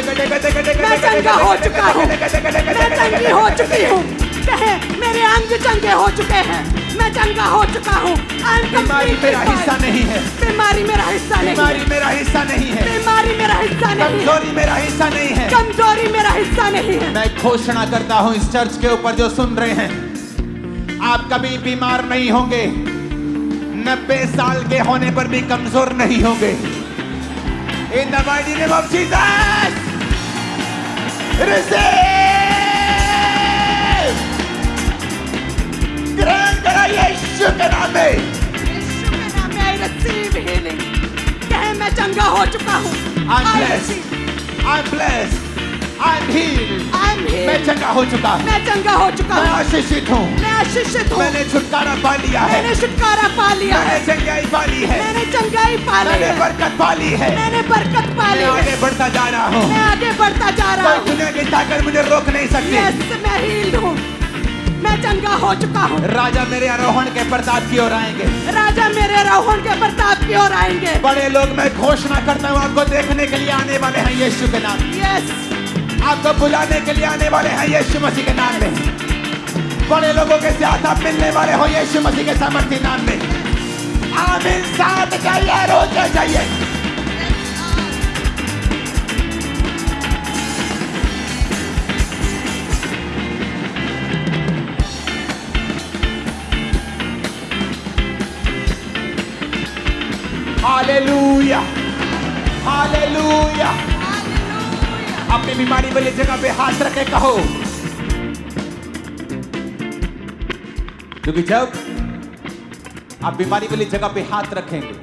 चंगा हो चुका हूँ। मैं चंगी हो चुकी हूँ। कहे मेरे अंग चंगे हो चुके हैं। मैं चंगा हो चुका हूँ। बीमारी मेरा हिस्सा नहीं है, बीमारी मेरा हिस्सा नहीं बीमारी है। मेरा हिस्सा नहीं है, बीमारी मेरा हिस्सा नहीं है। कमजोरी मेरा हिस्सा नहीं है। कमजोरी मेरा हिस्सा नहीं है। मैं घोषणा करता हूं इस चर्च के ऊपर जो सुन रहे हैं, आप कभी बीमार नहीं होंगे, 90 साल के होने पर भी कमजोर नहीं होंगे। In the mighty name of Jesus receive. ग्रहण करा यीशु के नाम में। यीशु के नाम में I receive healing. कहे मैं चंगा हो चुका हूँ। I'm I blessed. receive. I'm blessed. I'm healed. I'm healed. मैं चंगा हो चुका हूं, मैं चंगा हो चुका मैं हूँ। आशीषित हूं, मैं आशीषित हूँ। मैंने छुटकारा पा लिया है, मैंने छुटकारा पा लिया मैंने है। चंगाई पा ली है, मैंने चंगाई पा ली मैंने है। बरकत पा ली है, मैंने बरकत पा ली मैं है। आगे बढ़ता जा रहा हूं। मैं आगे बढ़ता जा रहा कोई हूँ। दुनिया की ताकत मुझे रोक नहीं सकती। यस, मैं हील्ड हूँ। मैं चंगा हो चुका हूँ। राजा मेरे आरोहण के प्रताप की ओर आएंगे, राजा मेरे रोहन के प्रताप की ओर आएंगे। बड़े लोग मैं घोषणा करता हूं आपको देखने के लिए आने वाले हैं यीशु के नाम में, यस, आपको बुलाने के लिए आने वाले हैं यीशु मसीह के नाम में। बड़े लोगों के साथ आप मिलने वाले हो यीशु मसीह के सामर्थ्य नाम में। आमीन। साथ चाहिए, रोज चाहिए। Hallelujah, hallelujah. अपनी बीमारी वाली जगह पे हाथ रखे कहो, क्योंकि जब आप बीमारी वाली जगह पे हाथ रखेंगे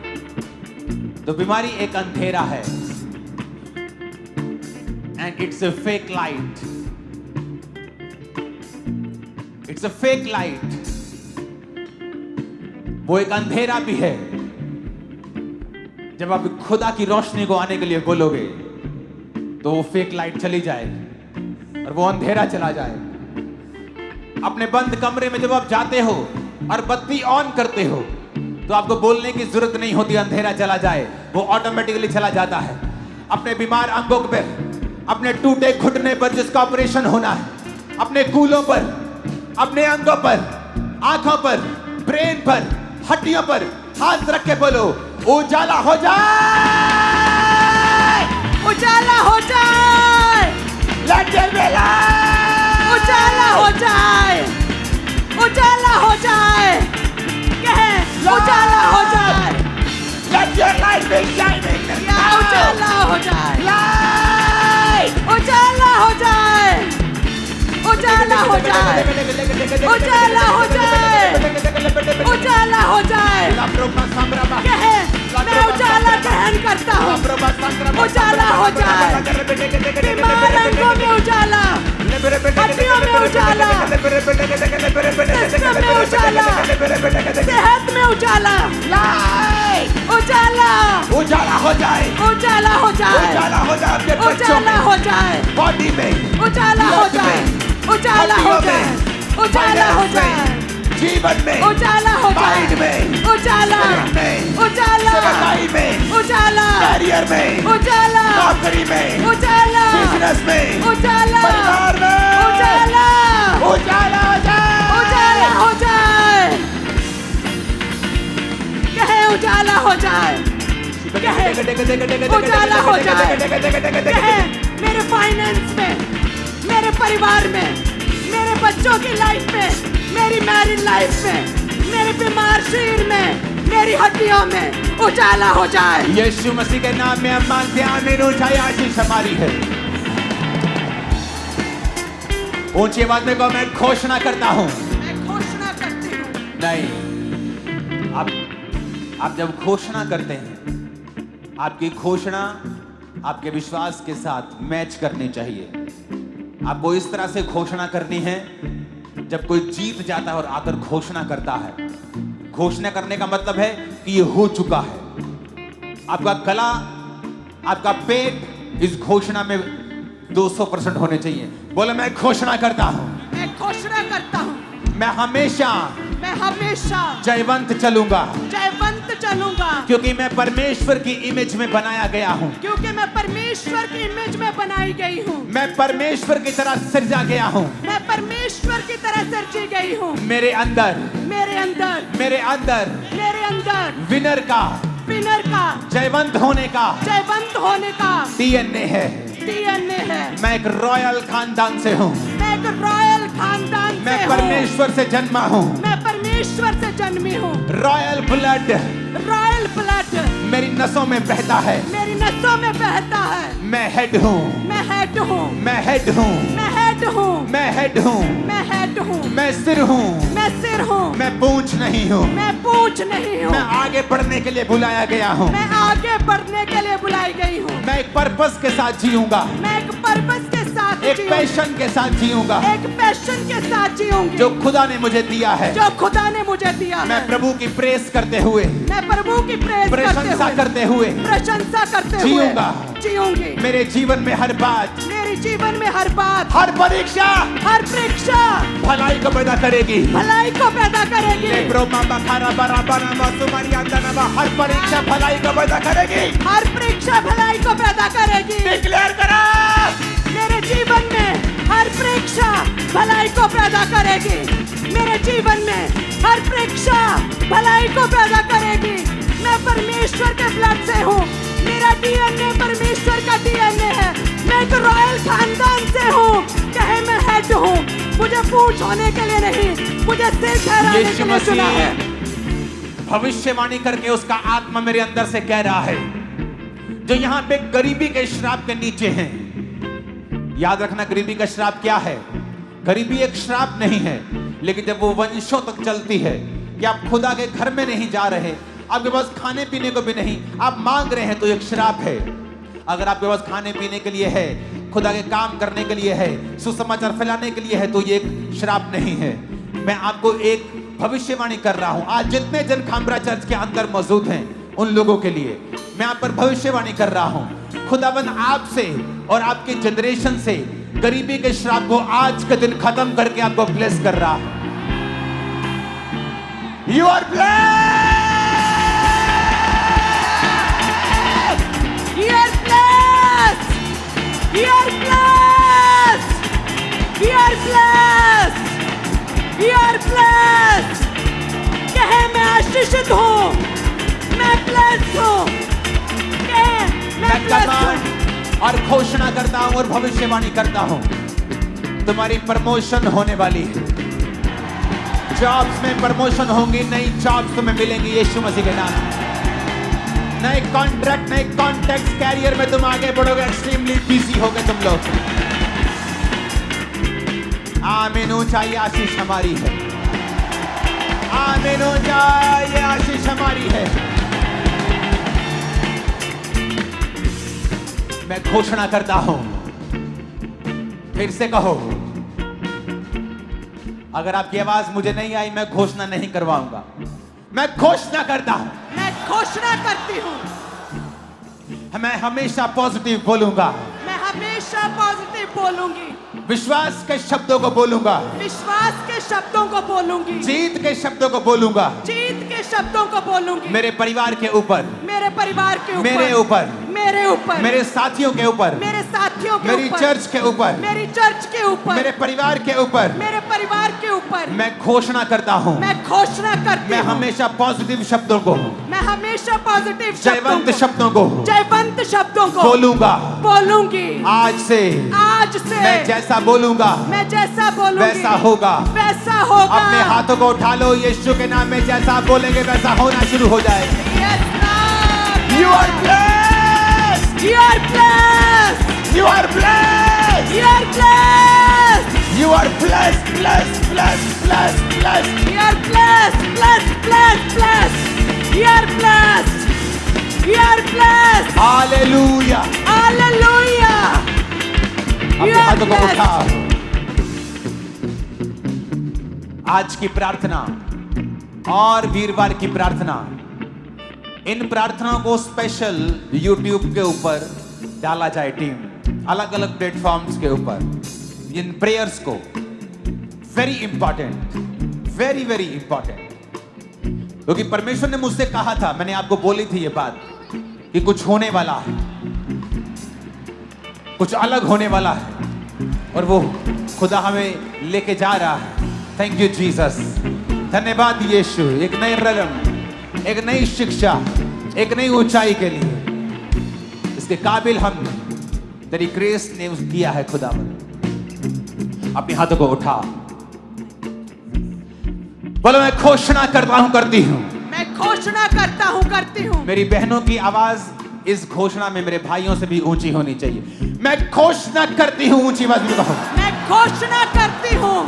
तो बीमारी एक अंधेरा है, and it's a fake light. It's a fake light. वो एक अंधेरा भी है। जब आप खुदा की रोशनी को आने के लिए बोलोगे तो वो फेक लाइट चली जाएगी और वो अंधेरा चला जाएगा। अपने बंद कमरे में जब आप जाते हो और बत्ती ऑन करते हो तो आपको बोलने की जरूरत नहीं होती अंधेरा चला जाए, वो ऑटोमेटिकली चला जाता है। अपने बीमार अंगों पर, अपने टूटे घुटने पर जिसका ऑपरेशन होना है, अपने कूलों पर, अपने अंगों पर, आंखों पर, ब्रेन पर, हड्डियों पर हाथ रख के बोलो उजाला हो जाए, उजाला हो जाए, Let there be light! उजाला हो जाए, उजाला हो जाए, कहे उजाला हो जाए, Let your light be shining या now! उजाला हो जाए, Light! उजाला हो जाए, उजाला हो जाए, उजाला हो जाए, उजाला हो जाए, कहे मैं उजाला ग्रहण करता हूँ, उजाला हो जाए, बीमार अंगों में उजाला, हड्डियों में उजाला, सिस्टम में उजाला, सेहत में उजाला, Light! उजाला, उजाला हो जाए, उजाला हो जाए, उजाला हो जाए आपके बच्चों उजाला में, हो जाए, बॉडी में, उजाला हो जाए, उजाला हो जाए, उजाला हो जाए, जीवन में, उजाला हो जाए, माइंड में, उजाला, शरीर में, उजाला, सेवकाई में, उजाला, करियर में, उजाला, नौकरी में, उजाला, बिजनेस में, उजाला, परिवार में, उजाला, उजाला हो जाए, उजाला हो जाए, कहे उजाला हो जाए, कहे उजाला हो जाए, कहे मेरे फाइनेंस में, मेरे परिवार में, मेरे बच्चों की लाइफ में, मेरी मैरिड लाइफ में, मेरे बीमार शरीर में, मेरी हड्डियों में उजाला हो जाए। यीशु मसीह के नाम में हम मांगते हैं, आमीन। ऊंचाई आशीष हमारी है। ऊंची आवाज में कहो मैं घोषणा करता हूं। मैं घोषणा करती हूँ। नहीं, आप जब घोषणा करते हैं, आपकी घोषणा आपके विश्वास के साथ मैच करनी चाहिए। आपको इस तरह से घोषणा करनी है जब कोई जीत जाता है और आकर घोषणा करता है। घोषणा करने का मतलब है कि ये हो चुका है। आपका गला, आपका पेट इस घोषणा में 200% होने चाहिए। बोलो मैं घोषणा करता हूं, मैं घोषणा करता हूँ, मैं हमेशा मैं हमेशा जयवंत चलूंगा, जयवंत चलूंगा, क्योंकि मैं परमेश्वर की इमेज में बनाया गया हूं। क्योंकि मैं परमेश्वर की इमेज में बनाई गई हूँ। मैं परमेश्वर की तरह सृजा गया हूं। मैं परमेश्वर की तरह सृजी गई हूँ। मेरे अंदर, मेरे अंदर, मेरे अंदर मेरे अंदर विनर का, विनर का, जयवंत होने का जयवंत होने का डीएनए है। डीएनए है। मैं एक रॉयल खानदान से हूँ। मैं एक रॉयल खानदान मैं से हूँ। परमेश्वर से जन्मा हूँ। मैं परमेश्वर से जन्मी हूँ। रॉयल ब्लड रॉयल ब्लड मेरी नसों में बहता है। मेरी नसों में बहता है। मैं हेड हूँ, मैं हेड हूँ। मैं हेड हूँ, मैं हेड हूँ। मैं हेड हूँ, मैं हेड हूँ। मैं सिर हूँ, मैं सिर हूँ। मैं पूंछ नहीं हूँ। मैं पूंछ नहीं हूँ। मैं आगे बढ़ने के लिए बुलाया गया हूँ। मैं आगे बढ़ने के लिए बुलाई गई हूँ। मैं एक पर्पस के साथ जीऊंगा, मैं एक पर्पस के साथ एक जीऊंगी। पैशन के साथ जीऊंगा एक पैशन के साथ जीऊंगी जो खुदा ने मुझे दिया है। जो खुदा ने मुझे दिया मैं है। प्रभु की प्रेस करते हुए, मैं प्रभु की प्रशंसा करते हुए प्रशंसा करते हुए जीऊंगा। जीऊंगी। मेरे जीवन में हर बात, मेरे जीवन में हर बात, हर परीक्षा हर परीक्षा भलाई को पैदा करेगी। भलाई को पैदा करेगी। हर परीक्षा भलाई को पैदा करेगी। हर परीक्षा भलाई को पैदा करेगी। डिक्लेयर करो, मेरे जीवन में हर परीक्षा भलाई को पैदा करेगी। मेरे जीवन में हर परीक्षा भलाई को पैदा करेगी। मैं परमेश्वर के ब्लड से हूँ। मेरा डीएनए परमेश्वर का डीएनए है। मैं एक रॉयल खानदान से हूँ। चाहे मैं हेड हूँ, मुझे पूंछ होने के लिए नहीं, मुझे सिर ठहराने यीशु के लिए चुना है। मसीह भविष्यवाणी करके उसका आत्मा मेरे अंदर से कह रहा है, जो यहाँ पे गरीबी के श्राप के नीचे हैं। याद रखना, गरीबी का श्राप क्या है? गरीबी एक श्राप नहीं है, लेकिन जब वो वंशों तक चलती है कि आप खुदा के घर में नहीं जा रहे, आपके पास खाने पीने को भी नहीं, आप मांग रहे हैं, तो एक श्राप है। अगर आपके पास खाने पीने के लिए है, खुदा के काम करने के लिए है, सुसमाचार फैलाने के लिए है, तो ये एक श्राप नहीं है। मैं आपको एक भविष्यवाणी कर रहा हूं। आज जितने जन खामरा चर्च के अंदर मौजूद हैं, उन लोगों के लिए मैं आप पर भविष्यवाणी कर रहा हूं। खुदाबंद आपसे और आपके जनरेशन से गरीबी के श्राप को आज के दिन खत्म करके आपको ब्लेस कर रहा है। You are blessed, You are blessed. You are blessed. You are blessed. You are blessed. कहे मैं आशीषित हूँ, मैं blessed हूँ। कहे मैं blessed हूँ। और घोषणा करता हूं और भविष्यवाणी करता हूं, तुम्हारी प्रमोशन होने वाली है। जॉब्स में प्रमोशन होंगी, नई जॉब्स तुम्हें मिलेंगी यीशु मसीह के नाम। नए कॉन्ट्रैक्ट, नए कॉन्टैक्ट्स, कैरियर में तुम आगे बढ़ोगे। एक्सट्रीमली बिजी होगे तुम लोग। आमीन। ऊंचा ये आशीष हमारी है। आमीन। ऊंचा ये आशीष हमारी है। मैं घोषणा करता हूं, फिर से कहो। अगर आपकी आवाज मुझे नहीं आई, मैं घोषणा नहीं करवाऊंगा। मैं घोषणा करता हूं, मैं घोषणा करती हूँ, मैं हमेशा पॉजिटिव बोलूंगा। मैं हमेशा पॉजिटिव बोलूंगी, विश्वास के शब्दों को बोलूंगा। विश्वास के शब्दों को बोलूंगी, जीत के शब्दों को बोलूंगा। जीत के शब्दों को बोलूंगी। मेरे परिवार के ऊपर, मेरे परिवार के ऊपर, मेरे ऊपर, मेरे ऊपर, मेरे साथियों के ऊपर, मेरे साथियों के मेरी ऊपर, चर्च के ऊपर, मेरी चर्च के ऊपर, मेरे परिवार के ऊपर मेरे परिवार के ऊपर मैं घोषणा करता हूं। मैं घोषणा करती मैं हूँ, हमेशा पॉजिटिव शब्दों को, मैं हमेशा पॉजिटिव जयवंत शब्दों को जयवंत शब्दों को बोलूंगा। बोलूंगी। आज से मैं जैसा बोलूंगा मैं जैसा बोलूंगी वैसा होगा। वैसा होगा। अपने हाथों को उठा लो, यीशु के नाम में जैसा आप बोलेंगे वैसा होना शुरू हो जाएगा। Yes, Lord. You are blessed. You are blessed. You are blessed. You are blessed. You are blessed, blessed, blessed, blessed, blessed. You are blessed, blessed, blessed, blessed. You are blessed. You are blessed. Hallelujah. Hallelujah. You अपने are हाथों को blessed. उठा। आज की प्रार्थना और वीरवार की प्रार्थना, इन प्रार्थनाओं को स्पेशल YouTube के ऊपर डाला जाए। टीम अलग अलग प्लेटफॉर्म्स के ऊपर इन प्रेयर्स को, very important, very very important. क्योंकि परमेश्वर ने मुझसे कहा था, मैंने आपको बोली थी ये बात कि कुछ होने वाला है, कुछ अलग होने वाला है, और वो खुदा हमें लेके जा रहा है। Thank you Jesus. धन्यवाद यीशु। एक नए रगम, एक नई शिक्षा, एक नई ऊंचाई के लिए इसके काबिल हम तेरी ग्रेस ने किया है खुदा। अपने हाथों को उठा, बोलो मैं घोषणा करता हूं, करती हूं। मैं घोषणा करता हूँ, करती हूँ। मेरी बहनों की आवाज इस घोषणा में मेरे भाइयों से भी ऊंची होनी चाहिए। मैं घोषणा करती हूं, ऊंची आवाज में कहो। मैं घोषणा करती हूँ,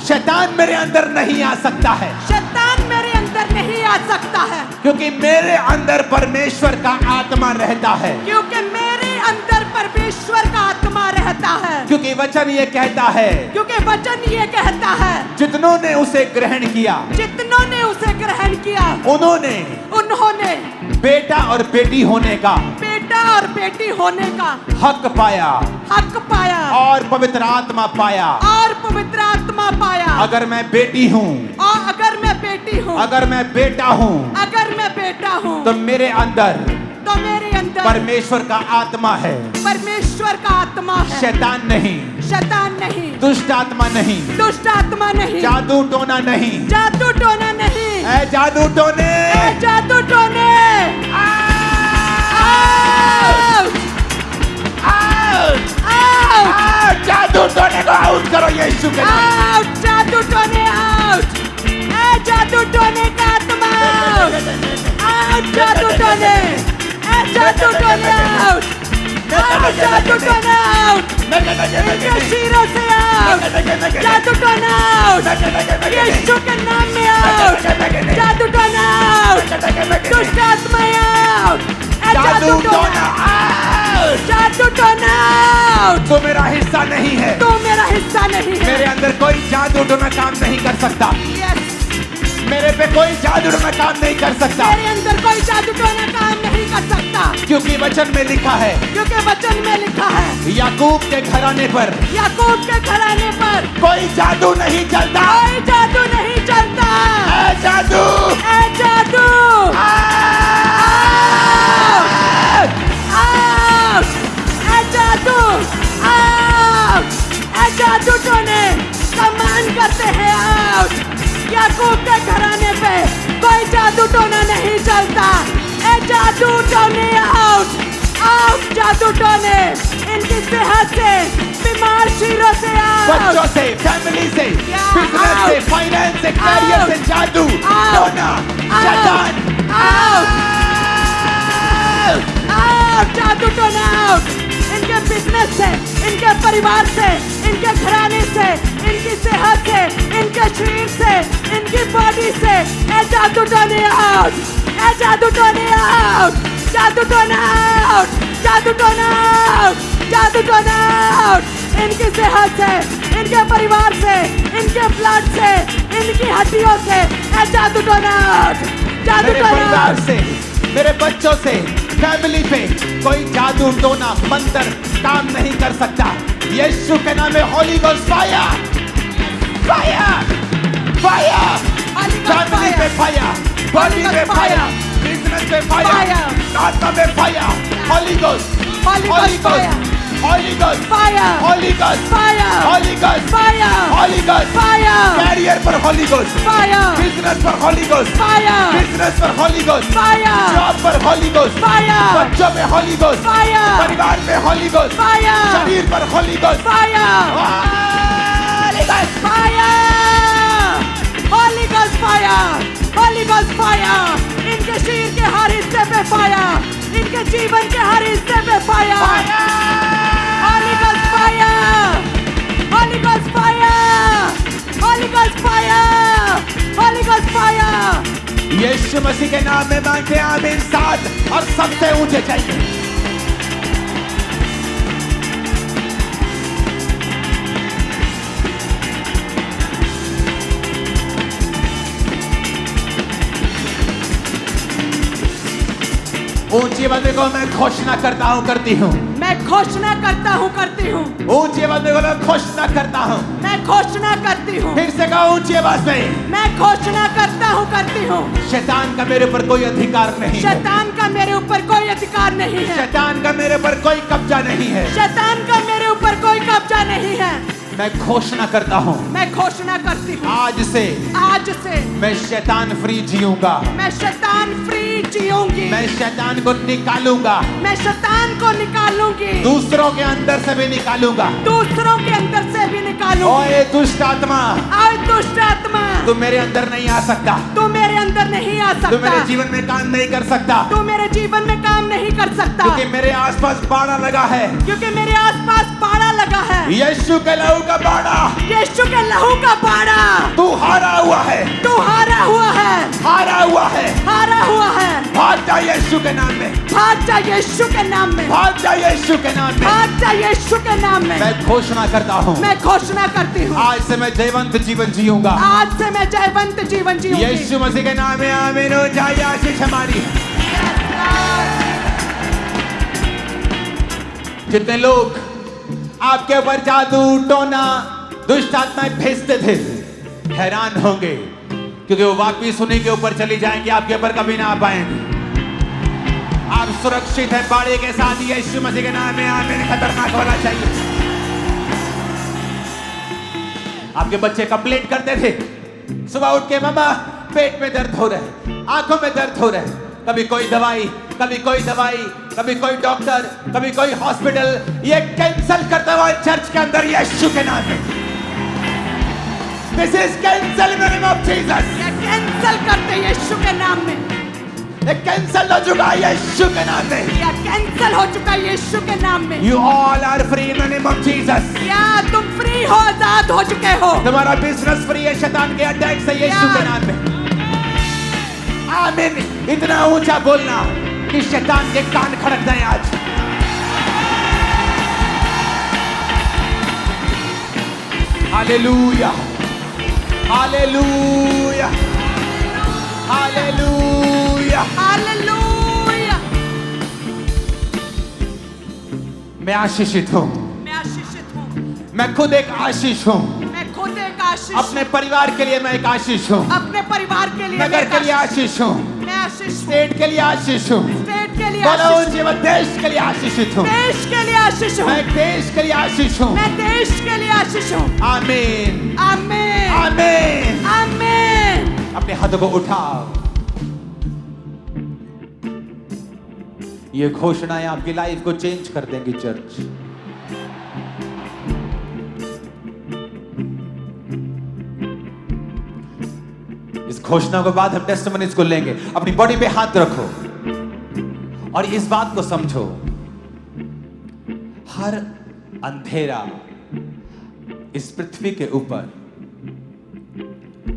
शैतान मेरे अंदर नहीं आ सकता है, शैतान मेरे अंदर नहीं आ सकता है, क्योंकि मेरे अंदर परमेश्वर का आत्मा रहता है। क्योंकि मेरे अंदर परमेश्वर का आत्मा रहता है। क्योंकि वचन ये कहता है, क्योंकि वचन ये कहता है, जितनों ने उसे ग्रहण किया, जितनों ने उसे ग्रहण किया, उन्होंने बेटा और बेटी होने का, बेटा और बेटी होने का हक पाया, हक पाया, और पवित्र आत्मा पाया। और पवित्र आत्मा पाया। अगर मैं बेटी हूँ, और अगर मैं बेटी हूँ, अगर मैं बेटा हूँ, अगर मैं बेटा हूँ, तो मेरे अंदर परमेश्वर का आत्मा है। परमेश्वर का आत्मा है। शैतान नहीं, शैतान नहीं, दुष्ट आत्मा नहीं, दुष्ट आत्मा नहीं, जादू टोना नहीं, जादू टोना नहीं, ऐ जादू टोने, ऐ जादू टोने, आउट! आउट! आउट! आउट! जादू टोने को आउट करो यीशु के नाम। आउट! जादू टोने आउट! ऐ जादू टोने का आत्मा आउट! आउट! जादू टोने! ऐ जादू टोने आउट! आउट! जादू टोने आउट! इनके सिरों से आउट! जादू टोने आउट! यीशु के नाम में आउट! जादू टोने आउट! दुष्ट आत्मा आउट! ऐ जादू टोने आउट! जादू टोने आउट! तो मेरा हिस्सा नहीं है, तू मेरा हिस्सा नहीं है। मेरे अंदर कोई जादू टोना काम नहीं कर सकता। यस, मेरे पे कोई जादू टोना काम नहीं कर सकता, मेरे अंदर कोई जादू टोना काम नहीं कर सकता, क्योंकि वचन में लिखा है क्योंकि वचन में लिखा है याकूब के घराने पर याकूब के घराने पर कोई जादू नहीं चलता। कोई जादू नहीं चलता। ए जादू, ए जादू, आउट! ए जादू, आउट! ए जादू टोने कमान करते हैं आउट। याकूब के घराने पे कोई जादू टोना नहीं चलता। ए जादू टोने आउट, आउट जादू टोने, इनकी सेहत से, बीमार शीरों से आउट, बच्चों से, फैमिली से, बिजनेस से, फाइनेंस से, कैरियर से जादू टोना, शैतान आउट, आउट जादू टोना आउट। इनके बिजनेस से, इनके परिवार से, इनके घराने से, इनकी सेहत से, इनके शरीर से, इनकी बॉडी से, ए जादू टोने आउट, ए जादू टोने आउट, जादू टोना आउट, जादू टोना आउट, जादू टोना आउट। इनकी सेहत से, इनके परिवार से, इनके ब्लड से, इनकी हड्डियों से, ए जादू टोना आउट, जादू मेरे टोना परिवार आउट। से, मेरे बच्चों से, फैमिली पे कोई जादू टोना मंत्र काम नहीं कर सकता। यीशु के नाम में holy ghost fire, fire, fire, Holy Ghost family पे फायर, बॉडी Ghost पे फायर, fire. बिजनेस पे फायर, Fire. आत्मा में fire, holy ghost, Holy holy Ghost fire. Ghost, holy ghost, Fire. Holy ghost, Fire. Holy ghost, Fire. Holy ghost, Fire. Career पर होली गोस्ट, Fire. बिजनेस पर होली गोस्ट, Fire. बिजनेस पर होली गोस्ट, Fire. जॉब पर होली गोस्ट, Fire. बच्चों में होली गोस्ट, Fire. परिवार में होली गोस्ट, Fire. शरीर पर holy ghost, Fire. Holy ghost. Fire. Holy Ghost fire. Holy Ghost fire. इनके शरीर के हर हिस्से पे फायर, इनके जीवन के हर हिस्से पे fire. Holy Ghost fire. Holy Ghost fire. Holy Ghost fire. Holy Ghost fire. यीशु मसीह के नाम में मांगते हैं आमीन। साथ और सबसे ऊंचे चाहिए। ऊंची आवाज़ को मैं घोषणा करता हूँ, करती हूँ। मैं घोषणा करता हूँ, करती हूँ। ऊंची आवाज़ को मैं घोषणा करता हूँ। मैं घोषणा करती हूँ। फिर से कहो ऊंची आवाज़ में। मैं घोषणा करता हूँ, करती हूँ। शैतान का मेरे ऊपर कोई अधिकार नहीं है। शैतान का मेरे ऊपर कोई अधिकार नहीं है। शैतान का मेरे ऊपर कोई कब्जा नहीं है। शैतान का मेरे ऊपर कोई कब्जा नहीं है। मैं घोषणा करता हूँ, मैं घोषणा करती हूँ, आज से मैं शैतान फ्री जीऊंगा। मैं शैतान फ्री जीऊंगी। मैं शैतान को निकालूंगा, मैं शैतान को निकालूंगी, दूसरों के अंदर से भी निकालूंगा। दूसरों के अंदर से भी निकालूंगी। ओए दुष्ट आत्मा, आए दुष्ट आत्मा, तू मेरे अंदर नहीं आ सकता। तू मेरे अंदर नहीं आ तू मेरे सकता। जीवन में काम नहीं कर सकता, तू मेरे जीवन में काम नहीं कर सकता, क्योंकि मेरे आसपास बाड़ा लगा है। क्योंकि मेरे आसपास बाड़ा लगा है। यीशु के लहू का बाड़ा, यीशु के लहू का बाड़ा। तू हारा हुआ है, तू हारा हुआ है, हारा हुआ है। हारा हुआ है। भाग जा यीशु के नाम में, भाग जा यीशु के नाम में, भाग जा यीशु के नाम में। भाग जा यीशु के नाम में। मैं घोषणा करता हूँ, मैं घोषणा करती हूँ, आज से मैं जयवंत जीवन जीऊंगा। आज से मैं जयवंत जीवन जीऊंगी। यीशु मसीह के नाम में आमीन हो जाए। आशीष हमारी है। जितने लोग आपके ऊपर जादू टोना दुष्ट आत्माएं भेजते थे, हैरान होंगे, क्योंकि वो वापिस उन्हीं के ऊपर चली जाएंगे, आपके ऊपर कभी ना आ पाएंगे। आप सुरक्षित हैं बाड़े के साथ। यीशु मसीह के नाम में आमीन। खतरनाक होना चाहिए। आपके बच्चे कंप्लेंट करते थे, सुबह उठ के मम्मा पेट में दर्द हो रहा है, आंखों में दर्द हो रहा है। कभी कोई दवाई, कभी कोई दवाई, कभी कोई डॉक्टर, कभी कोई हॉस्पिटल। ये कैंसल करता हुआ चर्च के अंदर यीशु के नाम में। This is cancel in the name of Jesus. ये कैंसल करते यीशु के नाम में। ये कैंसल हो चुका है यीशु के नाम में। या कैंसल हो चुका है यीशु के नाम में। You all are free in the name of Jesus. या तुम फ्री हो, आजाद हो चुके हो। तुम्हारा बिजनेस फ्री है शैतान के अटैक से यीशु के नाम में। आमीन। इतना ऊंचा बोलना कि शैतान के कान खड़क जाए आज। Hallelujah, hallelujah, hallelujah. हालेलुया। मैं आशीषित हूँ, मैं आशीषित हूँ, मैं खुद एक आशीष हूँ। मैं खुद एक आशीष अपने परिवार के लिए मैं एक आशीष हूँ, अपने परिवार के लिए नगर मैं के लिए आशीष हूँ, मैं आशीष हूँ, स्टेट के लिए आशीष हूँ, स्टेट के लिए बोलो आशीष हूँ, जीवन देश के लिए आशीषित हूँ। देश के लिए आशीष हूँ, मैं देश के लिए आशीष हूँ। मैं देश के लिए आशीष हूँ। आमीन आमीन आमीन। आमीन। अपने हाथों को उठाओ। ये घोषणाएं आपकी लाइफ को चेंज कर देंगी चर्च। इस घोषणा के बाद हम टेस्टिमनीज को लेंगे। अपनी बॉडी पे हाथ रखो और इस बात को समझो, हर अंधेरा इस पृथ्वी के ऊपर,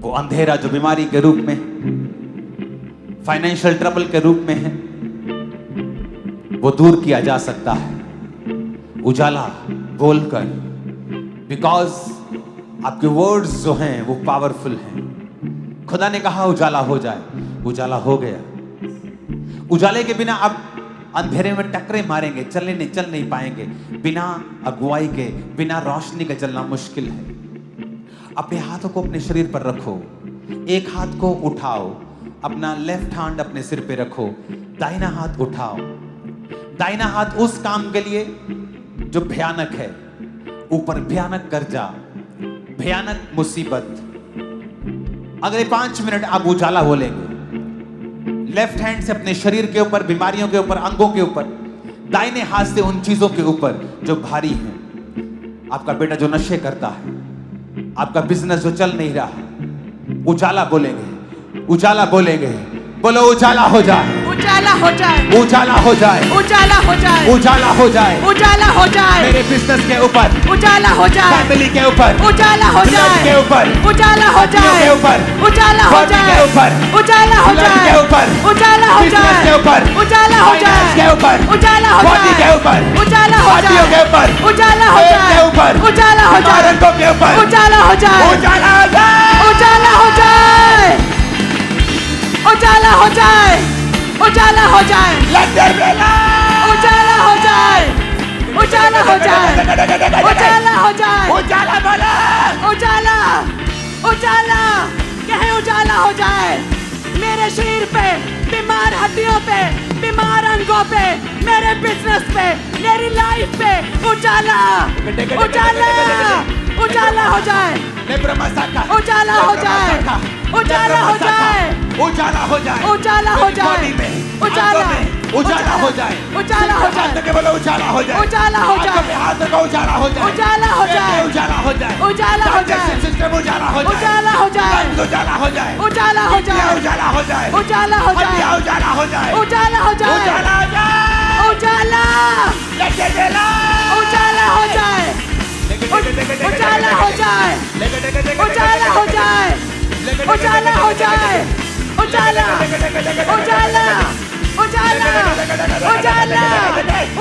वो अंधेरा जो बीमारी के रूप में, फाइनेंशियल ट्रबल के रूप में है, वो दूर किया जा सकता है उजाला बोलकर। बिकॉज आपके वर्ड्स जो हैं वो पावरफुल हैं। खुदा ने कहा उजाला हो जाए, उजाला हो गया। उजाले के बिना आप अंधेरे में टकरे मारेंगे, चल नहीं पाएंगे। बिना अगुवाई के, बिना रोशनी के चलना मुश्किल है। अपने हाथों को अपने शरीर पर रखो, एक हाथ को उठाओ, अपना लेफ्ट हैंड अपने सिर पे रखो, दाहिना हाथ उठाओ। दाहिना हाथ उस काम के लिए जो भयानक है, ऊपर भयानक कर्जा, भयानक मुसीबत। अगले 5 मिनट आप उजाला बोलेंगे। लेफ्ट हैंड से अपने शरीर के ऊपर, बीमारियों के ऊपर, अंगों के ऊपर, दाहिने हाथ से उन चीजों के ऊपर जो भारी हैं। आपका बेटा जो नशे करता है, आपका बिजनेस जो चल नहीं रहा, उजाला बोलेंगे, उजाला बोलेंगे। बोलो उजाला हो जाए, उजाला हो जाए, उजाला हो जाए, उजाला हो जाए, उजाला हो जाए, उजाला हो जाए, मेरे बिजनेस के ऊपर, उजाला हो जाए, फैमिली के ऊपर, उजाला हो ब्लड जाए, के ऊपर, उजाला हो पत्नियों जाए, के ऊपर, उजाला हो बॉडी जाए, के ऊपर, उजाला हो ब्लड जाए, के ऊपर, उजाला हो बिजनेस जाए, के ऊपर, उजाला हो फाइनेंस जाए, के ऊपर, उजाला हो बॉडी जाए, के ऊपर, उजाला हो पार्टियों जाए, के ऊपर, उजाला हो पेट जाए, के ऊपर, उजाला हो जाए, रंगों के ऊपर, उजाला हो जाए, उजाला हो जाए, उजाला हो जाए, उजाला हो जाए, उजाला हो जाए, लंदन मेला, उजाला हो जाए, उजाला हो जाए, उजाला हो जाए, उजाला बोला, उजाला, उजाला, कहे उजाला हो जाए। मेरे शरीर पे, बीमार हड्डियों पे, बीमार अंगों पे, मेरे बिजनेस पे, मेरी लाइफ पे उजाला, उजाला, उजाला हो जाए, उजाला हो जाए, उजाला हो जाए, उजाला हो जाए, उजाला हो जाए, बॉडी में, उजाला, आंखों में, उजाला हो जाए, उजाला हो जाए, हाथ के बोलो उजाला हो जाए, उजाला हो जाए, आंखों में हाथ को उजाला हो जाए, उजाला हो पेट में जाए, उजाला हो जाए, उजाला हो जाए, डाइजेस्टिव सिस्टम उजाला हो जाए, उजाला हो जाए, लंग्स उजाला हो जाए, उजाला हो जाए, किडनियाँ उजाला हो जाए, उजाला हो जाए, हड्डियाँ उजाला हो जाए, उजाला हो जाए, उजाला हो जाए, उजाला, लंदन मेला, उजाला हो जाए, उजाला हो जाए, उजाला हो जाए, उजाला हो जाए, उजाला, उजाला, उजाला, उजाला,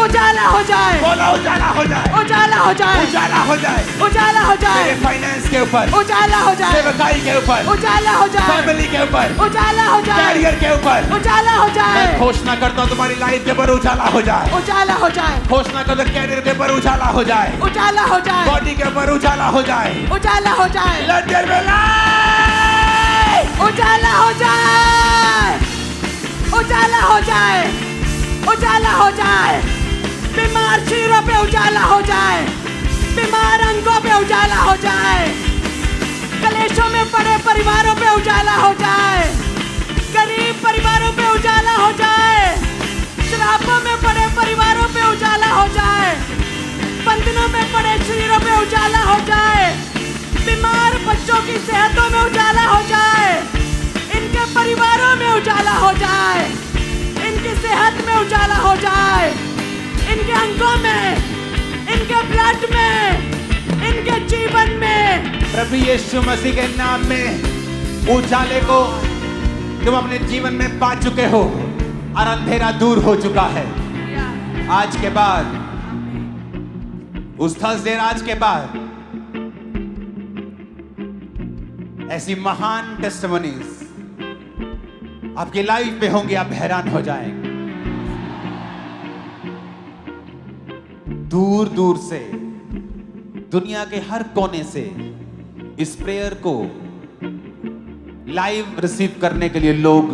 उजाला हो जाए, बोलो उजाला हो जाए, उजाला हो जाए, उजाला हो जाए, उजाला हो जाए, मेरे फाइनेंस के ऊपर, उजाला हो जाए, सेवकाई के ऊपर, उजाला हो जाए, फैमिली के ऊपर, उजाला हो जाए, कैरियर के ऊपर, उजाला हो जाए, मैं घोषणा करता हूँ तुम्हारी लाइफ के ऊपर उजाला हो जाए, उजाला हो जाए, घोषणा करता हूँ कैरियर के ऊपर उजाला हो जाए, उजाला हो जाए, बॉडी के ऊपर उजाला हो जाए, उजाला हो जाए, लंदन मेला, उजाला हो जाए, उजाला हो जाए, उजाला हो जाए, बीमार शरीरों पे उजाला हो जाए, बीमार अंगों पे उजाला हो जाए, कलेशों में पड़े परिवारों पे उजाला हो जाए, गरीब परिवारों पे उजाला हो जाए, शराबों में पड़े परिवारों पे उजाला हो जाए, बंधनों में पड़े शरीरों पे उजाला हो जाए, बीमार बच्चों की सेहतों में उजाला हो जाए, इनके परिवारों में उजाला हो जाए, इनकी सेहत में उजाला हो जाए, इनके अंगों में, इनके ब्लड में, इनके जीवन में, प्रभु यीशु मसीह के नाम में उजाले को तुम अपने जीवन में पा चुके हो और अंधेरा दूर हो चुका है। आज के बाद, उस थर्सडे आज के बाद ऐसी महान टेस्टिमनीज आपकी लाइफ पे होंगे, आप हैरान हो जाएंगे। दूर दूर से, दुनिया के हर कोने से इस प्रेयर को लाइव रिसीव करने के लिए लोग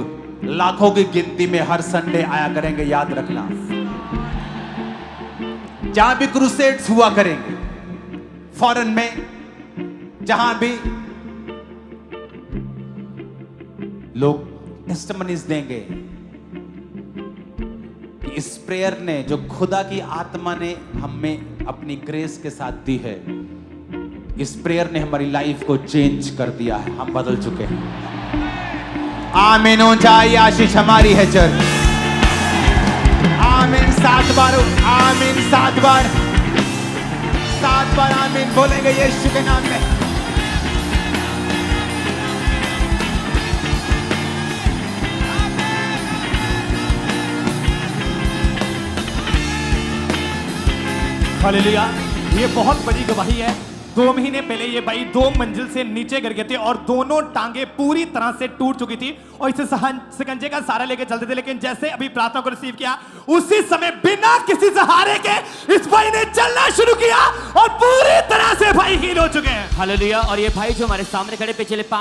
लाखों की गिनती में हर संडे आया करेंगे। याद रखना, जहां भी क्रूसेड्स हुआ करेंगे, फॉरेन में जहां भी लोग टेस्टिमनीज देंगे कि इस प्रेयर ने, जो खुदा की आत्मा ने हमें अपनी ग्रेस के साथ दी है, इस प्रेयर ने हमारी लाइफ को चेंज कर दिया है। हम बदल चुके हैं। आमीन। ऊंचाई आशीष हमारी है चर्च। आमीन। 7 बार आमीन, 7 बार, 7 बार आमीन बोलेंगे यीशु के नाम में। हालेलुया। ये बहुत बड़ी गवाही है। 2 महीने पहले ये भाई 2 मंजिल से नीचे गिर गए थे और दोनों टांगे पूरी तरह से टूट चुकी थी और इसे शिकंजे का सहारा लेके चलते थे, लेकिन जैसे अभी प्रार्थना को रिसीव किया उसी समय बिना किसी सहारे के इस भाई ने चलना शुरू किया और पूरी तरह से भाई हील हो चुके हैं। हालेलुया। और ये भाई जो हमारे सामने खड़े पिछले